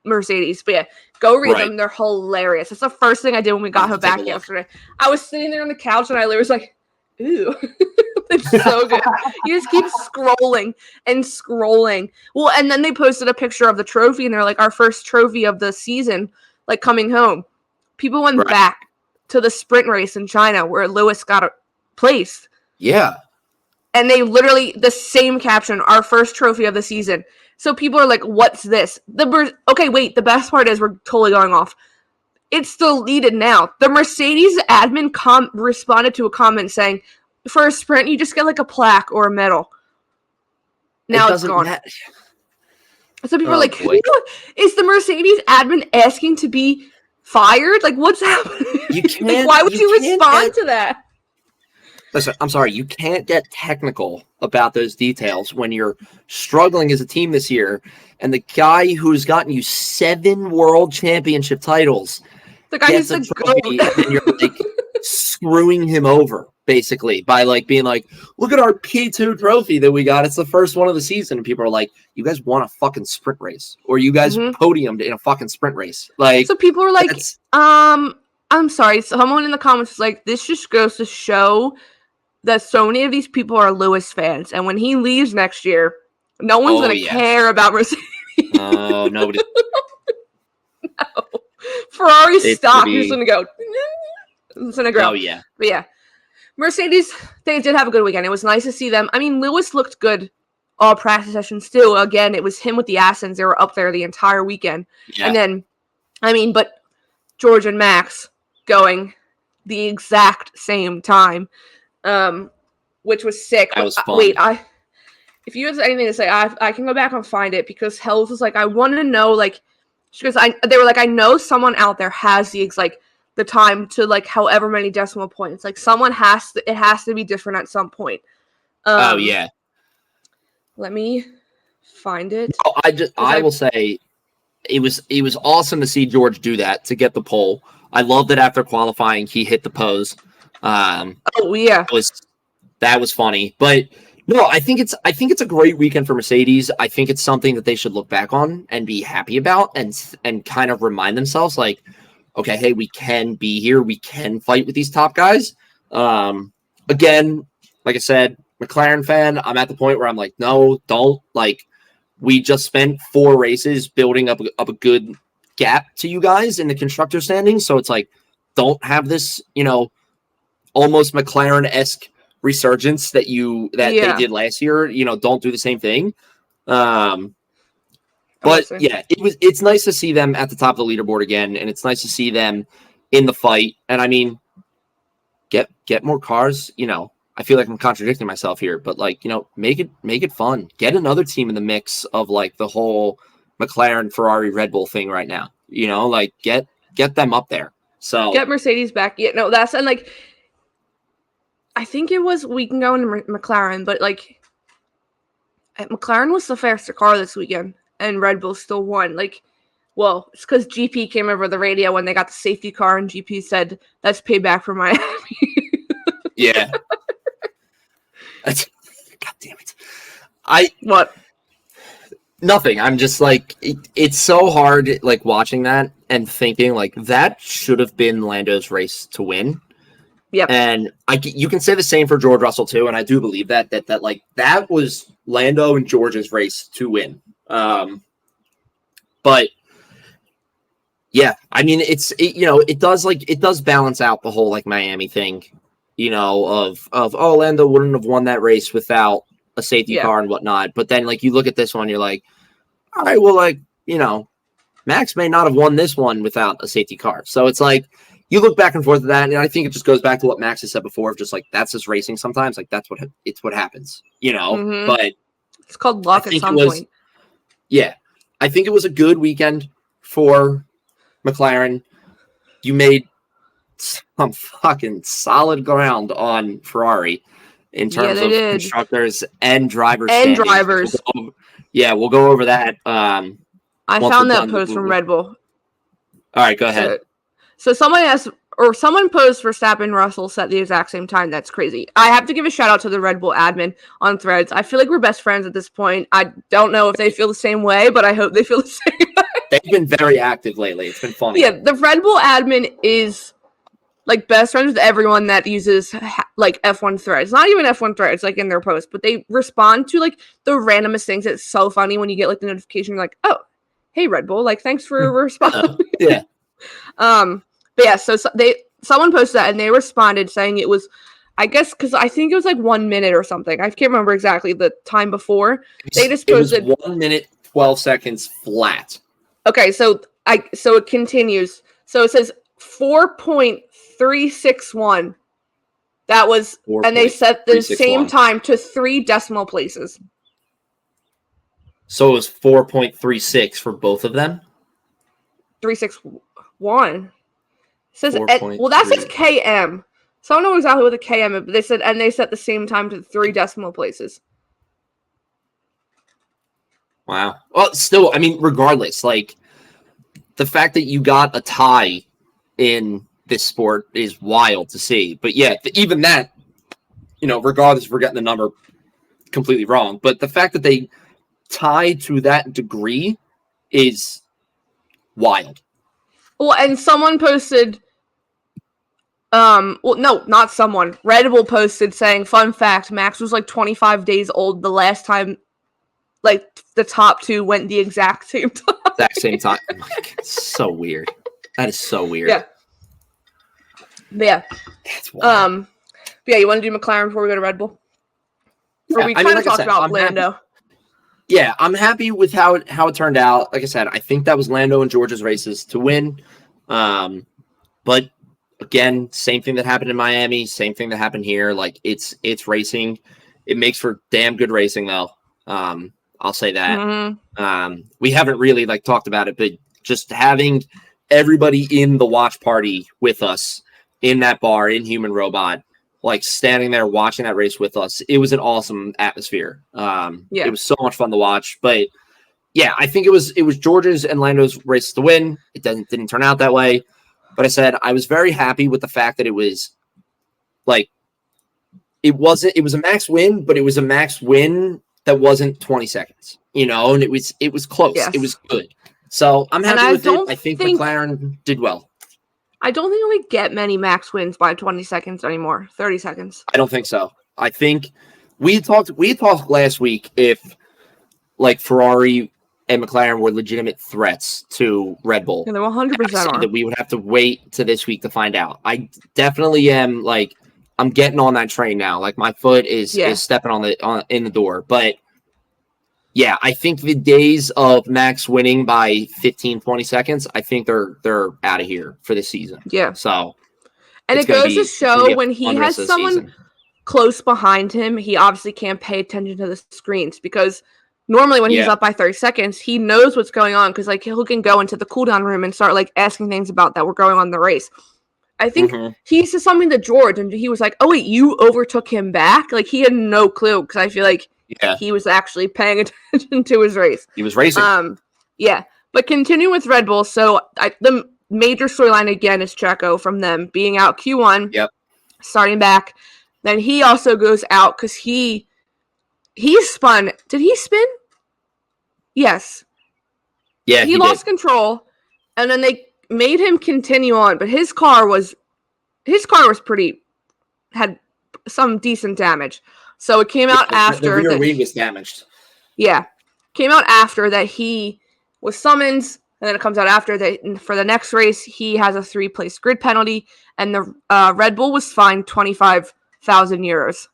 Mercedes. But yeah, go read them. They're hilarious. That's the first thing I did when we got her back yesterday. I was sitting there on the couch and I was like, ooh. It's so good. You just keep scrolling and scrolling. Well, and then they posted a picture of the trophy, and they're like, our first trophy of the season, like, coming home. People went back to the sprint race in China where Lewis got placed. Yeah. And they literally, the same caption, our first trophy of the season. So people are like, what's this? Okay, wait, the best part is we're totally going off. It's deleted now. The Mercedes admin responded to a comment saying, for a sprint, you just get like a plaque or a medal. Now it's gone. So people are like, is the Mercedes admin asking to be fired? Like, what's happening? You can't, like, why would you respond to that? Listen, I'm sorry, you can't get technical about those details when you're struggling as a team this year, and the guy who's gotten you 7 world championship titles, the guy who's a trophy, and you're like screwing him over, basically, by like being like, look at our P2 trophy that we got. It's the first one of the season. And people are like, you guys won a fucking sprint race, or you guys podiumed in a fucking sprint race. Like, so people are like, I'm sorry. Someone in the comments is like, this just goes to show that so many of these people are Lewis fans, and when he leaves next year, no one's going to care about Mercedes. Oh, nobody. No. Ferrari stock is going to go. It's going to grow. Oh, yeah. But yeah, Mercedes, they did have a good weekend. It was nice to see them. I mean, Lewis looked good all practice sessions too. Again, it was him with the Astons. They were up there the entire weekend. Yeah. And then, I mean, but George and Max going the exact same time. Which was sick. That was fun. Wait, if you have anything to say, I can go back and find it, because Hells was like, I want to know, like, because they were like, I know someone out there has the time to like however many decimal points. Like, someone it has to be different at some point. Oh yeah. Let me find it. Oh, I will say, it was awesome to see George do that, to get the pole. I love that after qualifying he hit the pose. Oh yeah, That was funny. But no, I think it's a great weekend for Mercedes. I think it's something that they should look back on and be happy about and kind of remind themselves like, okay, hey, we can be here. We can fight with these top guys. Again, like I said, McLaren fan, I'm at the point where I'm like, no, don't. Like, we just spent 4 races building up a good gap to you guys in the constructor standings. So it's like, don't have this, almost McLaren-esque resurgence that they did last year. Don't do the same thing. But yeah, it's nice to see them at the top of the leaderboard again, and it's nice to see them in the fight. And I mean, get more cars. I feel like I'm contradicting myself here, but like, make it fun. Get another team in the mix of like the whole McLaren, Ferrari, Red Bull thing right now. Like get them up there. So get Mercedes back. Yeah, no, and like, I think it was we can go into McLaren, but like McLaren was the faster car this weekend, and Red Bull still won. Like, well, it's because GP came over the radio when they got the safety car, and GP said that's payback for Miami. Yeah. God damn it. What? Nothing. I'm just like, it's so hard, like, watching that and thinking, like, that should have been Lando's race to win. Yep. And you can say the same for George Russell, too, and I do believe that like, that was Lando and George's race to win. But, yeah, I mean, it does balance out the whole, like, Miami thing, of Lando wouldn't have won that race without a safety car and whatnot. But then, like, you look at this one, you're like, all right, well, like, Max may not have won this one without a safety car. So it's like, you look back and forth at that, and I think it just goes back to what Max has said before of just like, that's just racing sometimes. Like, what happens, Mm-hmm. But it's called luck at some point. Yeah. I think it was a good weekend for McLaren. You made some fucking solid ground on Ferrari in terms of constructors and drivers. We'll go over that. I found that post from Red Bull. All right, go ahead. So someone posed Verstappen Russell set the exact same time. That's crazy. I have to give a shout out to the Red Bull admin on Threads. I feel like we're best friends at this point. I don't know if they feel the same way, but I hope they feel the same way. They've been very active lately. It's been funny. Yeah, the Red Bull admin is like best friends with everyone that uses like F1 threads. Not even F1 threads, like in their posts, but they respond to like the randomest things. It's so funny when you get like the notification, you're like, oh, hey Red Bull, like thanks for responding. Yeah. But yeah, so someone posted that and they responded saying it was, I guess, because I think it was like 1 minute or something. I can't remember exactly the time before. They just posted 1 minute 12 seconds flat. Okay, so it continues. So it says 4.361. That was, and they set the same time to 3 decimal places. So it was 4.36 for both of them? 361. It says, well, that says KM. So I don't know exactly what the KM is, but they said, and they set the same time to 3 decimal places. Wow. Well, still, I mean, regardless, like, the fact that you got a tie in this sport is wild to see. But yeah, even that, regardless if we're getting the number completely wrong, but the fact that they tie to that degree is wild. Well, and someone posted, well, no, not someone. Red Bull posted saying, fun fact, Max was like 25 days old the last time, like, the top 2 went the exact same time. Exact same time. It's so weird. That is so weird. Yeah. But yeah. That's wild. But yeah, you want to do McLaren before we go to Red Bull? Or we kind of talked about Lando. Yeah, I'm happy with how it turned out. Like I said, I think that was Lando and George's races to win. But again, same thing that happened in Miami, same thing that happened here. Like it's racing. It makes for damn good racing though. I'll say that. Mm-hmm. We haven't really like talked about it, but just having everybody in the watch party with us in that bar in Human Robot, like standing there watching that race with us, it was an awesome atmosphere. It was so much fun to watch. But yeah, I think it was George's and Lando's race to win. It didn't turn out that way. But I said I was very happy with the fact that it was it was a max win, but it was a max win that wasn't 20 seconds, and it was close. Yes. It was good. So I'm happy with it. I think McLaren did well. I don't think we get many max wins by 20 seconds anymore. 30 seconds. I don't think so. I think we talked last week if like Ferrari and McLaren were legitimate threats to Red Bull. And they're 100% on. That we would have to wait to this week to find out. I definitely am I'm getting on that train now. Like my foot is stepping in the door. But yeah, I think the days of Max winning by 15, 20 seconds, I think they're out of here for this season. Yeah. So and it goes to show when he has someone close behind him, he obviously can't pay attention to the screens because normally when he's up by 30 seconds, he knows what's going on because like he can go into the cooldown room and start like asking things about that were going on in the race. I think he said something to George and he was like, "Oh wait, you overtook him back?" Like he had no clue because I feel like he was actually paying attention to his race. He was racing. Yeah. But continue with Red Bull. So the major storyline again is Checo from them being out Q1. Yep. Starting back. Then he also goes out because he spun. Did he spin? Yes. Yeah. He lost control, and then they made him continue on. But his car was had some decent damage. So it came out after the rear wing was damaged. Yeah, came out after that he was summoned, and then it comes out after that for the next race he has a 3-place grid penalty, and the Red Bull was fined 25,000 euros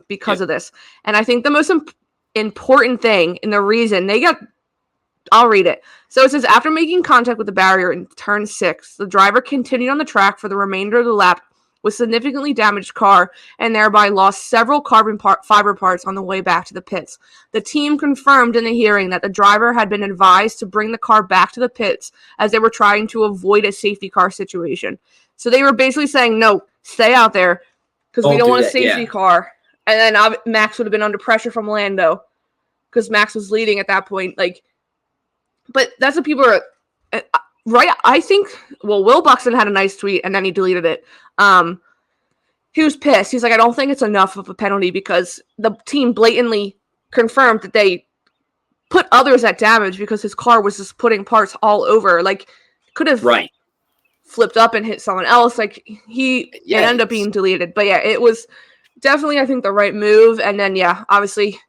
because of this. And I think the most important thing and the reason they got, I'll read it. So it says, after making contact with the barrier in turn 6, the driver continued on the track for the remainder of the lap with significantly damaged car and thereby lost several carbon fiber parts on the way back to the pits. The team confirmed in the hearing that the driver had been advised to bring the car back to the pits as they were trying to avoid a safety car situation. So they were basically saying, no, stay out there because we don't want a safety car. And then Max would have been under pressure from Lando because Max was leading at that point. But that's what people are... Right, I think, Will Buxton had a nice tweet, and then he deleted it. He was pissed. He's like, I don't think it's enough of a penalty because the team blatantly confirmed that they put others at damage because his car was just putting parts all over. Like, could have flipped up and hit someone else. Like, it ended up being deleted. But yeah, it was definitely, I think, the right move. And then, obviously,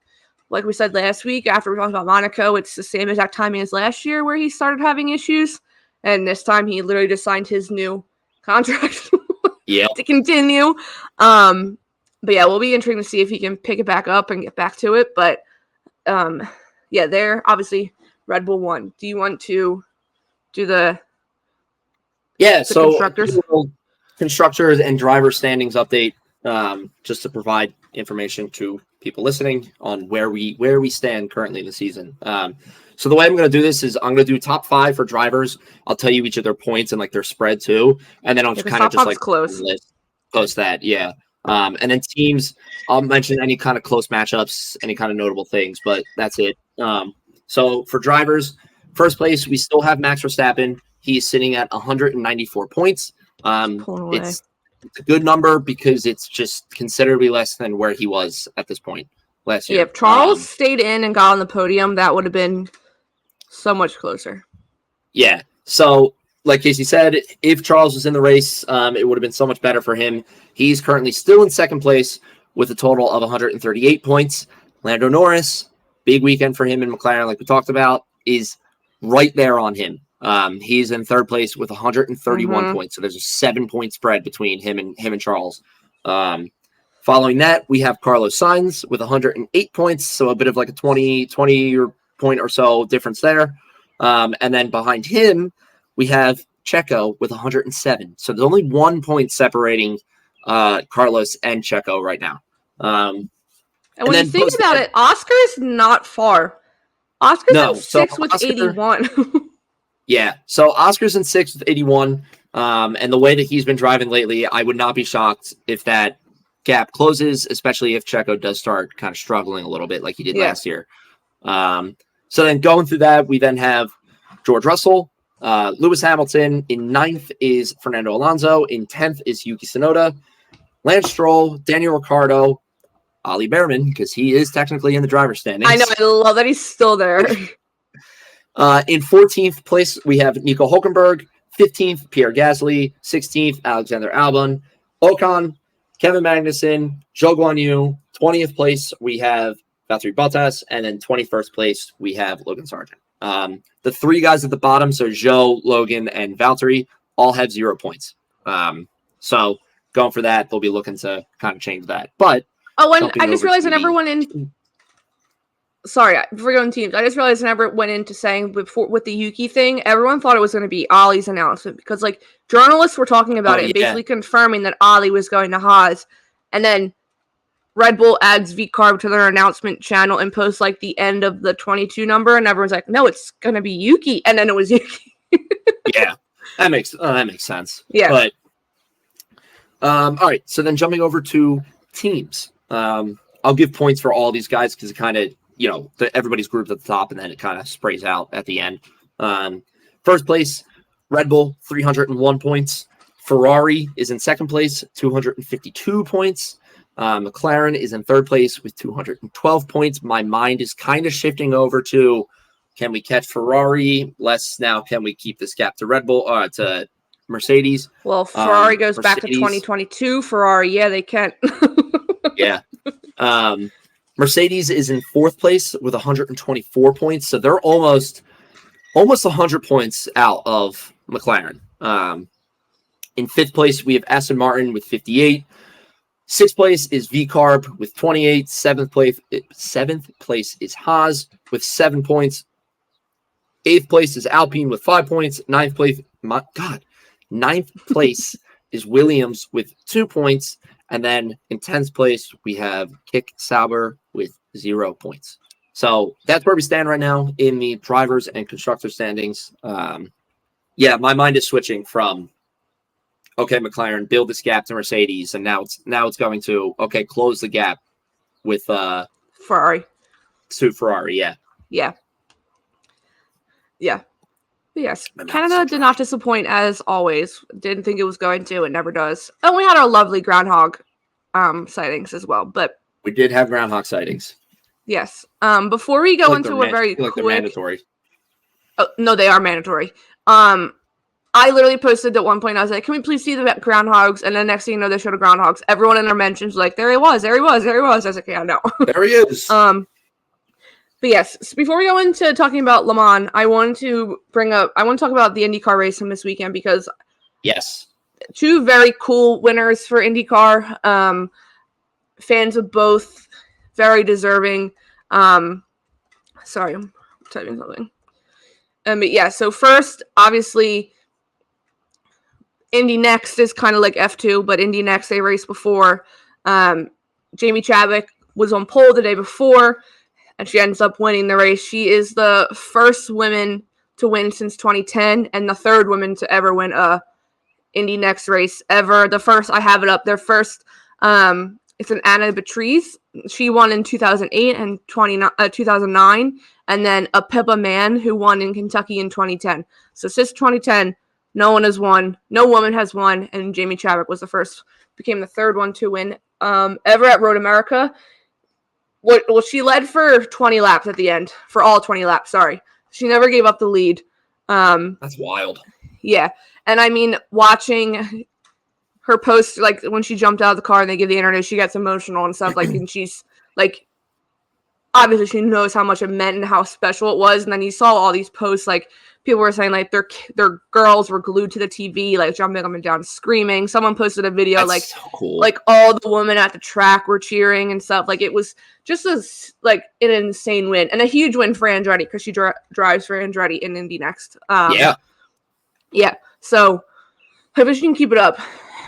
like we said last week, after we talked about Monaco, it's the same exact timing as last year where he started having issues. And this time he literally just signed his new contract to continue. But yeah, we'll be interesting to see if he can pick it back up and get back to it. But they're obviously Red Bull won. Do you want to do the constructors and driver standings update, just to provide information to people listening on where we stand currently in the season. So the way I'm going to do this is I'm going to do top 5 for drivers. I'll tell you each of their points and like their spread too, and then I'll kind of just like post that, and then teams. I'll mention any kind of close matchups, any kind of notable things, but that's it. So for drivers, first place we still have Max Verstappen. He's sitting at 194 points. It's a good number because it's just considerably less than where he was at this point last year. Yeah, if Charles stayed in and got on the podium, that would have been so much closer. Yeah. So, like Casey said, if Charles was in the race, it would have been so much better for him. He's currently still in second place with a total of 138 points. Lando Norris, big weekend for him in McLaren, like we talked about, is right there on him. He's in third place with 131 points. So there's a 7-point spread between him and Charles. Following that, we have Carlos Sainz with 108 points. So a bit of like a 20 point or so difference there. And then behind him, we have Checo with 107. So there's only 1 point separating Carlos and Checo right now. And when you think about it, Oscar's not far. Oscar's in 6th with 81. Yeah, so Oscar's in 6th with 81. And the way that he's been driving lately, I would not be shocked if that gap closes, especially if Checo does start kind of struggling a little bit like he did last year. So then going through that, we then have George Russell, Lewis Hamilton. In 9th is Fernando Alonso. In 10th is Yuki Tsunoda. Lance Stroll, Daniel Ricciardo, Ollie Behrman, because he is technically in the driver's standings. I know. I love that he's still there. In 14th place, we have Nico Hulkenberg. 15th, Pierre Gasly. 16th, Alexander Albon. Ocon, Kevin Magnussen, Zhou Guanyu. 20th place, we have Valtteri Bottas. And then 21st place, we have Logan Sargent. The three guys at the bottom, so Zhou, Logan, and Valtteri, all have 0 points. So going for that, they'll be looking to kind of change that. But and I just realized I never went in. Sorry, before going teams, I just realized I never went into saying before with the Yuki thing. Everyone thought it was going to be Ollie's announcement because like journalists were talking about it, basically confirming that Ollie was going to Haas, and then Red Bull adds VCarb to their announcement channel and posts like the end of the 22 number, and everyone's like, "No, it's going to be Yuki," and then it was Yuki. Yeah, that makes sense. Yeah, but all right. So then jumping over to teams, I'll give points for all these guys because it kind of everybody's grouped at the top, and then it kind of sprays out at the end. First place, Red Bull, 301 points. Ferrari is in second place, 252 points. McLaren is in third place with 212 points. My mind is kind of shifting over to, can we catch Ferrari? Less now, can we keep this gap to Red Bull, to Mercedes? Well, Ferrari goes back to 2022. Ferrari, yeah, they can't. Yeah. Mercedes is in fourth place with 124 points, so they're almost 100 points out of McLaren. In fifth place, we have Aston Martin with 58. Sixth place is VCarb with 28. Seventh place is Haas with 7 points. Eighth place is Alpine with 5 points. Ninth place is Williams with 2 points. And then in 10th place, we have Kick Sauber with 0 points. So that's where we stand right now in the drivers and constructor standings. Yeah, my mind is switching from, okay, McLaren, build this gap to Mercedes, and now it's going to, okay, close the gap with Ferrari. To Ferrari, yeah. Yeah. Yeah. But yes, Canada did not disappoint as always. Didn't think it was going to. It never does. And we had our lovely groundhog sightings as well. But we did have groundhog sightings. Yes. Before we go into a very quick, they're mandatory. Oh, no, they are mandatory. I literally posted at one point. I was like, "Can we please see the groundhogs?" And then next thing you know, they showed the groundhogs. Everyone in their mentions was like, "There he was. There he was. There he was." I was like, "Yeah, no." There he is. But yes, so before we go into talking about Le Mans, I want to talk about the IndyCar race from this weekend because yes, two very cool winners for IndyCar. Fans of both, very deserving. Sorry, I'm typing something. But yeah, so first, obviously, Indy Next is kind of like F2, but Indy Next, they raced before. Jamie Chadwick was on pole the day before, and she ends up winning the race. She is the first woman to win since 2010, and the third woman to ever win a Indy Next race ever. The first, I have it up, their first, it's an Anna Beatrice. She won in 2008 and 2009, and then a Pippa Mann who won in Kentucky in 2010. So since 2010, no one has won, no woman has won, and Jamie Chadwick was the first, became the third one to win ever at Road America. Well, she led for 20 laps at the end, for all 20 laps, sorry. She never gave up the lead. That's wild. Yeah, and I mean, watching her post, like, when she jumped out of the car and they give the interview, she gets emotional and stuff, like, and she's, like, obviously she knows how much it meant and how special it was, and then you saw all these posts, like, people were saying, like, their girls were glued to the TV, like, jumping up and down, screaming. Someone posted a video, That's like, so cool. Like, all the women at the track were cheering and stuff. Like, it was just an insane win. And a huge win for Andretti, because she drives for Andretti in Indy Next. Yeah, so hopefully she can keep it up.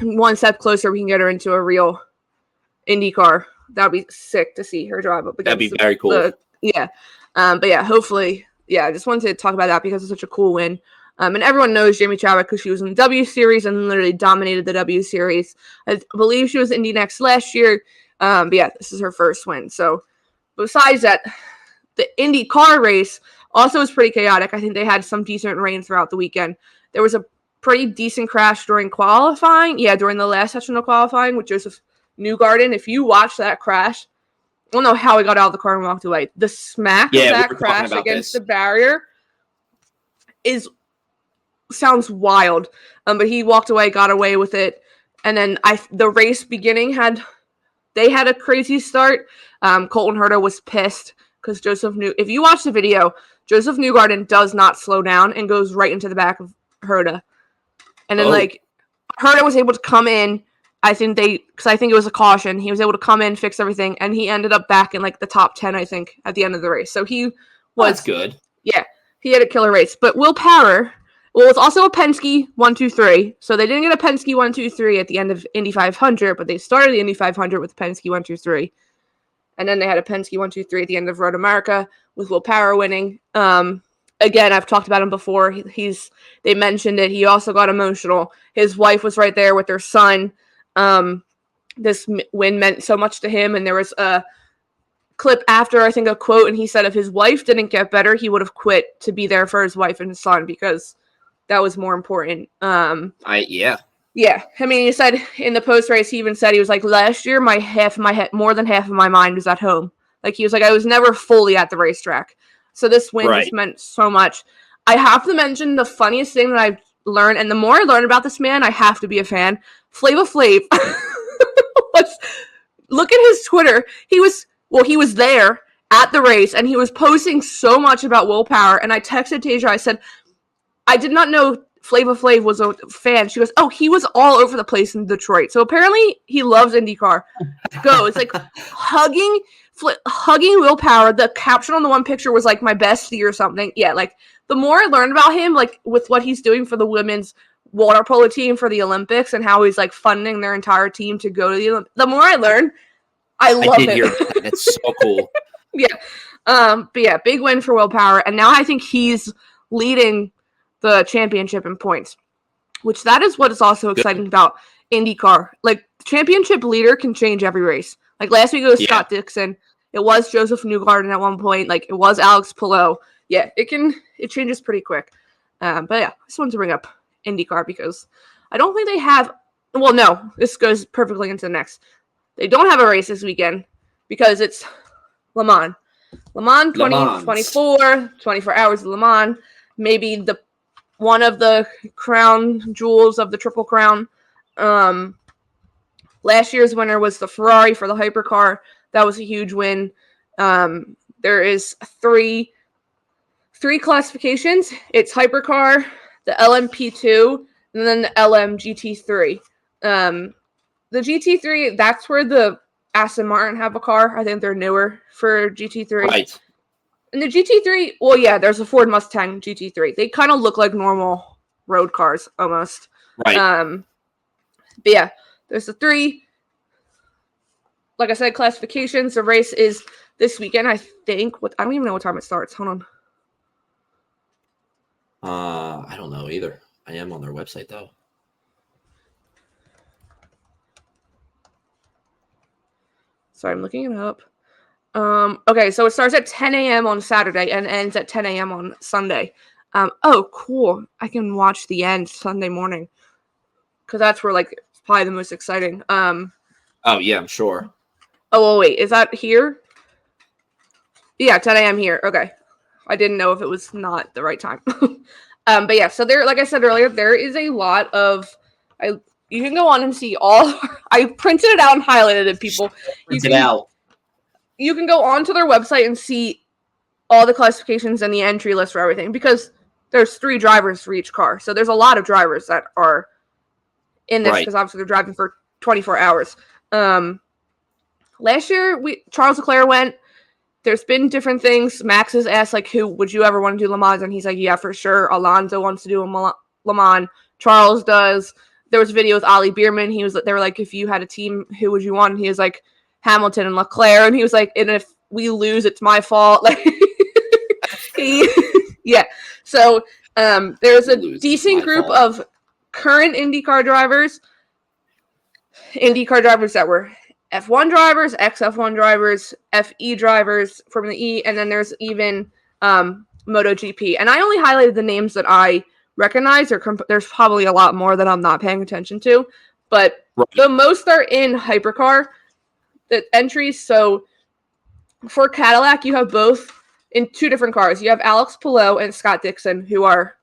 One step closer, we can get her into a real Indy car. That would be sick to see her drive up against. That'd be very cool. But yeah, hopefully... Yeah, I just wanted to talk about that because it's such a cool win. And everyone knows Jamie Chadwick because she was in the W Series and literally dominated the W Series. I believe she was Indy Next last year. But yeah, this is her first win. So besides that, the Indy car race also was pretty chaotic. I think they had some decent rain throughout the weekend. There was a pretty decent crash during qualifying. Yeah, during the last session of qualifying with Joseph Newgarden. If you watch that crash, I don't know how he got out of the car and walked away. The smack of that crash against the barrier sounds wild. But he walked away, got away with it. And then the race beginning they had a crazy start. Colton Herta was pissed because if you watch the video, Joseph Newgarden does not slow down and goes right into the back of Herta. And then Herta was able to come in. Because I think it was a caution. He was able to come in, fix everything, and he ended up back in like the top 10, I think, at the end of the race. So he was that's good. Yeah, he had a killer race. But Will Power, it's also a Penske 1-2-3. So they didn't get a Penske 1-2-3 at the end of Indy 500, but they started the Indy 500 with Penske 1-2-3. And then they had a Penske 1-2-3 at the end of Road America with Will Power winning. Again, I've talked about him before. They mentioned it. He also got emotional. His wife was right there with their son. This win meant so much to him, and there was a clip after, I think, a quote, and he said if his wife didn't get better, he would have quit to be there for his wife and his son because that was more important. Yeah. I mean, he said in the post race, he even said he was like, last year, more than half of my mind was at home. Like, he was like, I was never fully at the racetrack. So this win just meant so much. I have to mention the funniest thing that I've learned, and the more I learn about this man, I have to be a fan. Flava Flav. Look at his Twitter. He was there at the race, and he was posting so much about Will Power, and I texted Tasia, I said, I did not know Flava Flav was a fan. She goes, oh, he was all over the place in Detroit. So apparently he loves IndyCar. It's like hugging Will Power. The caption on the one picture was like my bestie or something. Yeah, like the more I learned about him, like with what he's doing for the women's water polo team for the Olympics and how he's like funding their entire team to go to the Olympics, the more I learn, I love it. Hear that. It's so cool. Yeah. But yeah, big win for Will Power. And now I think he's leading the championship in points, which that is what is also exciting about IndyCar. Like, the championship leader can change every race. Like, last week it was Scott Dixon. It was Joseph Newgarden at one point. Like, it was Alex Palou. Yeah, it changes pretty quick. But yeah, I just wanted to bring up IndyCar because I don't think they have, well, no, this goes perfectly into the next. They don't have a race this weekend because it's Le Mans. Le Mans 24 hours of Le Mans. Maybe one of the crown jewels of the Triple Crown. Last year's winner was the Ferrari for the hypercar. That was a huge win. There is three classifications. It's hypercar, the LMP2, and then the LMGT3. The GT3, that's where the Aston Martin have a car. I think they're newer for GT3. Right. And the GT3, well, yeah, there's a Ford Mustang GT3. They kind of look like normal road cars almost. Right. But yeah, there's the three, like I said, classifications. The race is this weekend, I think. I don't even know what time it starts. Hold on. I don't know either. I am on their website, though. Sorry, I'm looking it up. Okay, so it starts at 10 a.m. on Saturday and ends at 10 a.m. on Sunday. Oh, cool. I can watch the end Sunday morning because that's where, like, probably the most exciting. Oh, yeah, I'm sure. Oh, wait. Is that here? Yeah, 10 a.m. here. Okay. I didn't know if it was not the right time. But yeah, so there, like I said earlier, there is a lot of, you can go on and see all, I printed it out and highlighted it, people. You can go onto their website and see all the classifications and the entry list for everything because there's 3 drivers for each car. So there's a lot of drivers that are in this because obviously they're driving for 24 hours. Last year, Charles Leclerc went. There's been different things. Max has asked, like, who would you ever want to do Le Mans? And he's like, yeah, for sure. Alonso wants to do a Le Mans. Charles does. There was a video with Ollie Bierman. They were like, if you had a team, who would you want? And he was like, Hamilton and Leclerc. And he was like, and if we lose, it's my fault. Like, yeah. So there's a decent group of current IndyCar drivers that were F1 drivers, ex-F1 drivers, FE drivers, Formula E, and then there's even MotoGP. And I only highlighted the names that I recognize. There's probably a lot more that I'm not paying attention to, but the most are in hypercar the entries. So for Cadillac, you have both in two different cars. You have Alex Palou and Scott Dixon, who are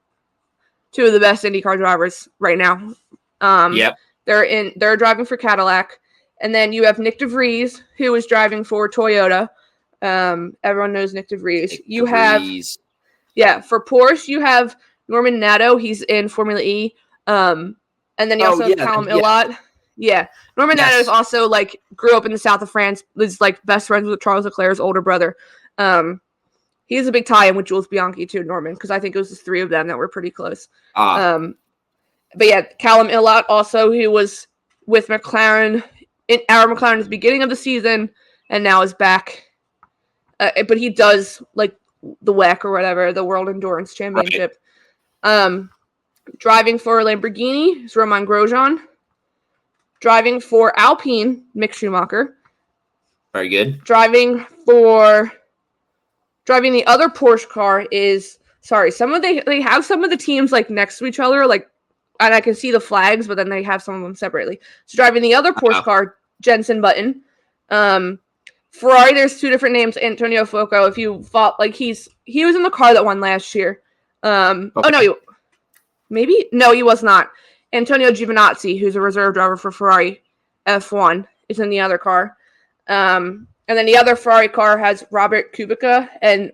two of the best IndyCar drivers right now. They're driving for Cadillac. And then you have Nick DeVries, who is driving for Toyota. Everyone knows Nick DeVries. For Porsche, you have Norman Nato. He's in Formula E. And then you also have Callum Ilott. Yeah. Norman Nato is also, like, grew up in the south of France. Was, like, best friends with Charles Leclerc's older brother. He has a big tie-in with Jules Bianchi, too, Norman, because I think it was the three of them that were pretty close. But, yeah, Callum Ilott also, who was with McLaren our McLaren at the beginning of the season and now is back. But he does like the WEC or whatever, the World Endurance Championship. Right. Driving for Lamborghini is Romain Grosjean. Driving for Alpine, Mick Schumacher. Very good. Driving the other Porsche car is they have some of the teams like next to each other, like, and I can see the flags, but then they have some of them separately. So driving the other Porsche car, Jenson Button. Ferrari, there's two different names. Antonio Fuoco. If you thought like he was in the car that won last year. Okay. Oh no, he was not. Antonio Giovinazzi, who's a reserve driver for Ferrari F1, is in the other car. And then the other Ferrari car has Robert Kubica and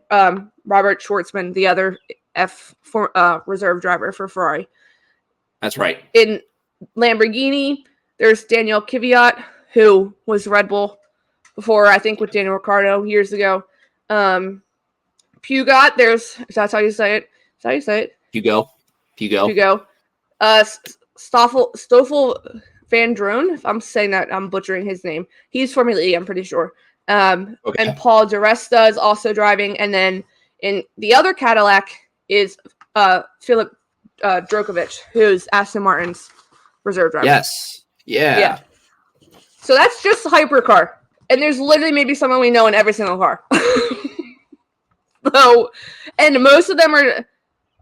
Robert Schwartzman, the other reserve driver for Ferrari. That's right. In Lamborghini, there's Daniel Kvyat, who was Red Bull before, I think, with Daniel Ricciardo years ago. Pugat, that's how you say it. Is that how you say it? Pugo. Stoffel Van Drone, if I'm saying that, I'm butchering his name. He's Formula E, I'm pretty sure. And Paul DiResta is also driving. And then in the other Cadillac is Philip Drogovic, who's Aston Martin's reserve driver. Yes. Yeah. So that's just hypercar. And there's literally maybe someone we know in every single car. So, and most of them are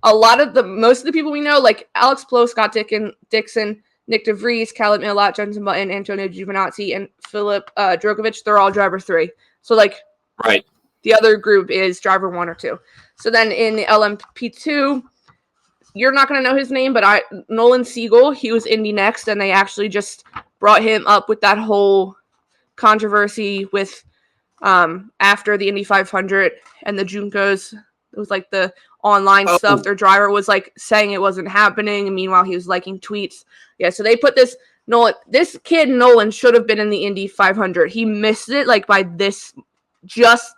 most of the people we know, like Alex Palou, Scott Dixon, Nick DeVries, Callum Ilott, Jenson Button, Antonio Giovinazzi, and Philip Drogovic, they're all driver 3. So like the other group is driver 1 or 2. So then in the LMP2, you're not going to know his name, but Nolan Siegel, he was Indy Next, and they actually just brought him up with that whole controversy with after the Indy 500 and the Juncos. It was like the online stuff. Their driver was like saying it wasn't happening, and meanwhile he was liking tweets. Yeah, so they put this kid Nolan should have been in the Indy 500. He missed it like by this just.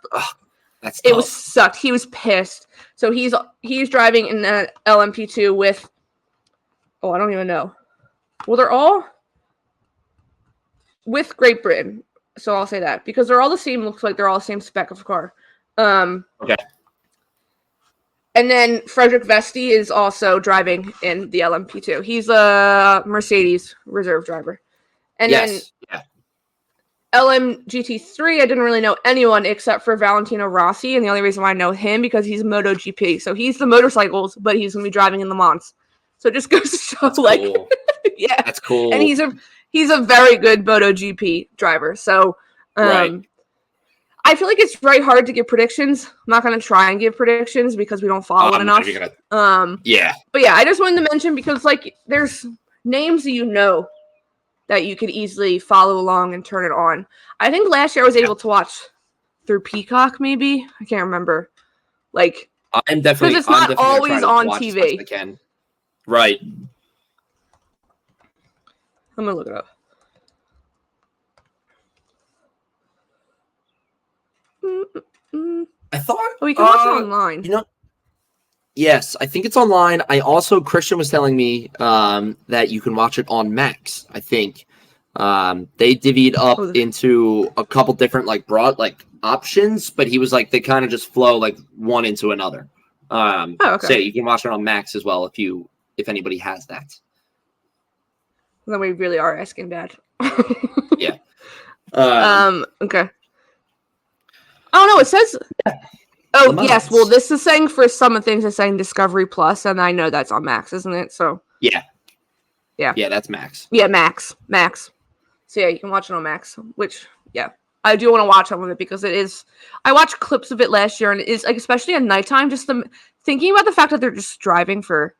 That's it was sucked. He was pissed. So he's driving in the LMP2 with. Oh, I don't even know. Well, they're all with Great Britain. So I'll say that because they're all the same. Looks like they're all the same spec of car. Okay. And then Frederick Vesti is also driving in the LMP2. He's a Mercedes reserve driver. And then LMGT3, I didn't really know anyone except for Valentino Rossi. And the only reason why I know him because he's MotoGP. So he's the motorcycles, but he's going to be driving in Le Mans. So it just goes to show, like, cool. Yeah. That's cool. And he's a very good MotoGP driver. So I feel like it's very hard to give predictions. I'm not going to try and give predictions because we don't follow it enough. Yeah. But yeah, I just wanted to mention because like there's names that that you could easily follow along and turn it on. I think last year I was able to watch through Peacock, maybe. I can't remember. Like I'm definitely because it's not always on TV. I can. Right. I'm gonna look it up. I thought we can watch it online. Yes, I think it's online. I also Christian was telling me that you can watch it on Max. I think they divvied up into a couple different broad options, but he was like they kind of just flow like one into another. So you can watch it on Max as well if anybody has that. Then we really are asking bad. Yeah. Okay. Oh no, it says Oh, yes. Well, this is saying for some of things, it's saying Discovery Plus, and I know that's on Max, isn't it? So Yeah. Yeah. Yeah, that's Max. Yeah, Max. So, yeah, you can watch it on Max, which, yeah. I do want to watch some of it because it is... I watched clips of it last year, and it is, like, especially at nighttime, just thinking about the fact that they're just driving for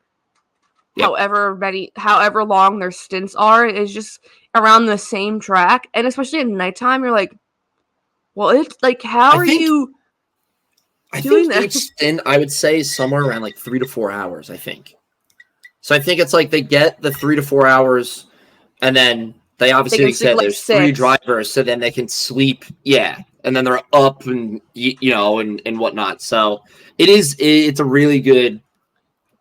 however long their stints are, is just around the same track. And especially at nighttime, you're like, well, it's like, how are you... I think each stint, I would say, is somewhere around like 3 to 4 hours, I think. So I think it's like they get the 3 to 4 hours, and then they obviously like said there's 3 drivers, so then they can sleep. Yeah. And then they're up and, and whatnot. So it's a really good,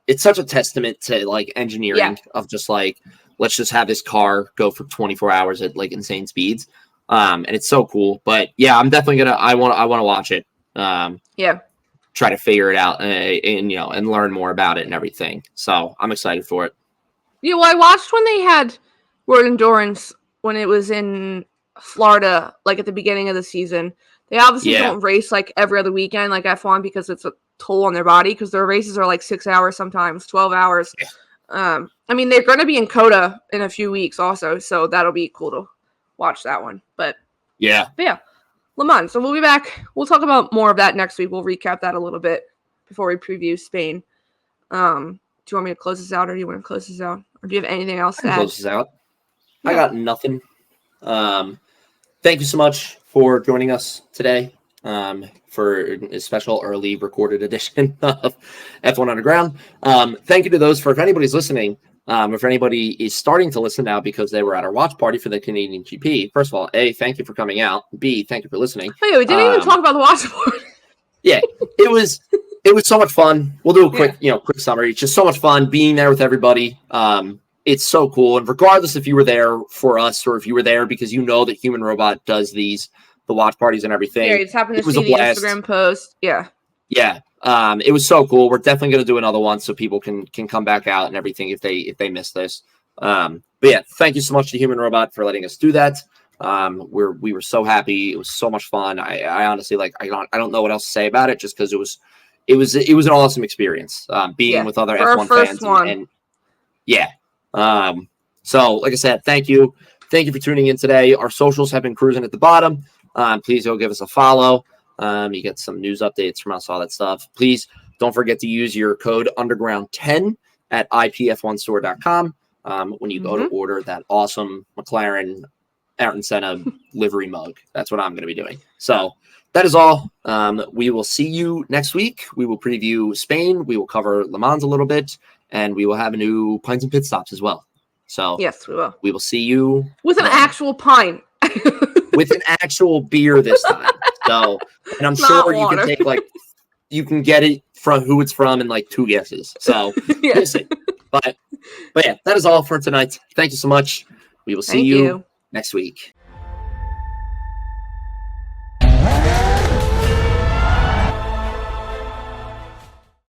it's such a testament to like engineering of just like, let's just have this car go for 24 hours at like insane speeds. And it's so cool. But yeah, I'm definitely I want to watch it. Try to figure it out and learn more about it and everything. So I'm excited for it. Yeah, well, I watched when they had World Endurance when it was in Florida, like at the beginning of the season. They obviously don't race like every other weekend like F1 because it's a toll on their body, because their races are like 6 hours, sometimes 12 hours. I mean, they're going to be in Coda in a few weeks also, so that'll be cool to watch that one. But yeah. Le Mans. So we'll be back. We'll talk about more of that next week. We'll recap that a little bit before we preview Spain. Do you want me to close this out, or do you want to close this out? Or do you have anything else to add? Close this out. Yeah. I got nothing. Thank you so much for joining us today for a special early recorded edition of F1 Underground. Thank you to those if anybody's listening. If anybody is starting to listen now because they were at our watch party for the Canadian GP, first of all, A, thank you for coming out. B, thank you for listening. Oh, yeah, we didn't even talk about the watch party. Yeah, it was so much fun. We'll do a quick summary. It's just so much fun being there with everybody. It's so cool. And regardless if you were there for us or if you were there because you know that Human Robot does the watch parties and everything. Yeah, it's happened to see the Instagram post. Yeah. Yeah. It was so cool. We're definitely going to do another one so people can come back out and everything if they miss this. But yeah, thank you so much to Human Robot for letting us do that. We were so happy. It was so much fun. I honestly I don't know what else to say about it, just because it was an awesome experience. Being with other F1 fans and yeah. So like I said, thank you for tuning in today. Our socials have been cruising at the bottom. Please go give us a follow. You get some news updates from us, all that stuff. Please don't forget to use your code underground10 at ipf1store.com when you go to order that awesome McLaren Ayrton Senna livery mug. That's what I'm going to be doing. So that is all. We will see you next week. We will preview Spain. We will cover Le Mans a little bit, and we will have a new Pines and Pit Stops as well. So yes, we will. We will see you with an actual pint. With an actual beer this time. So, and I'm sure you can you can get it from who it's from in like 2 guesses. So, listen. But yeah, that is all for tonight. Thank you so much. We will see you next week.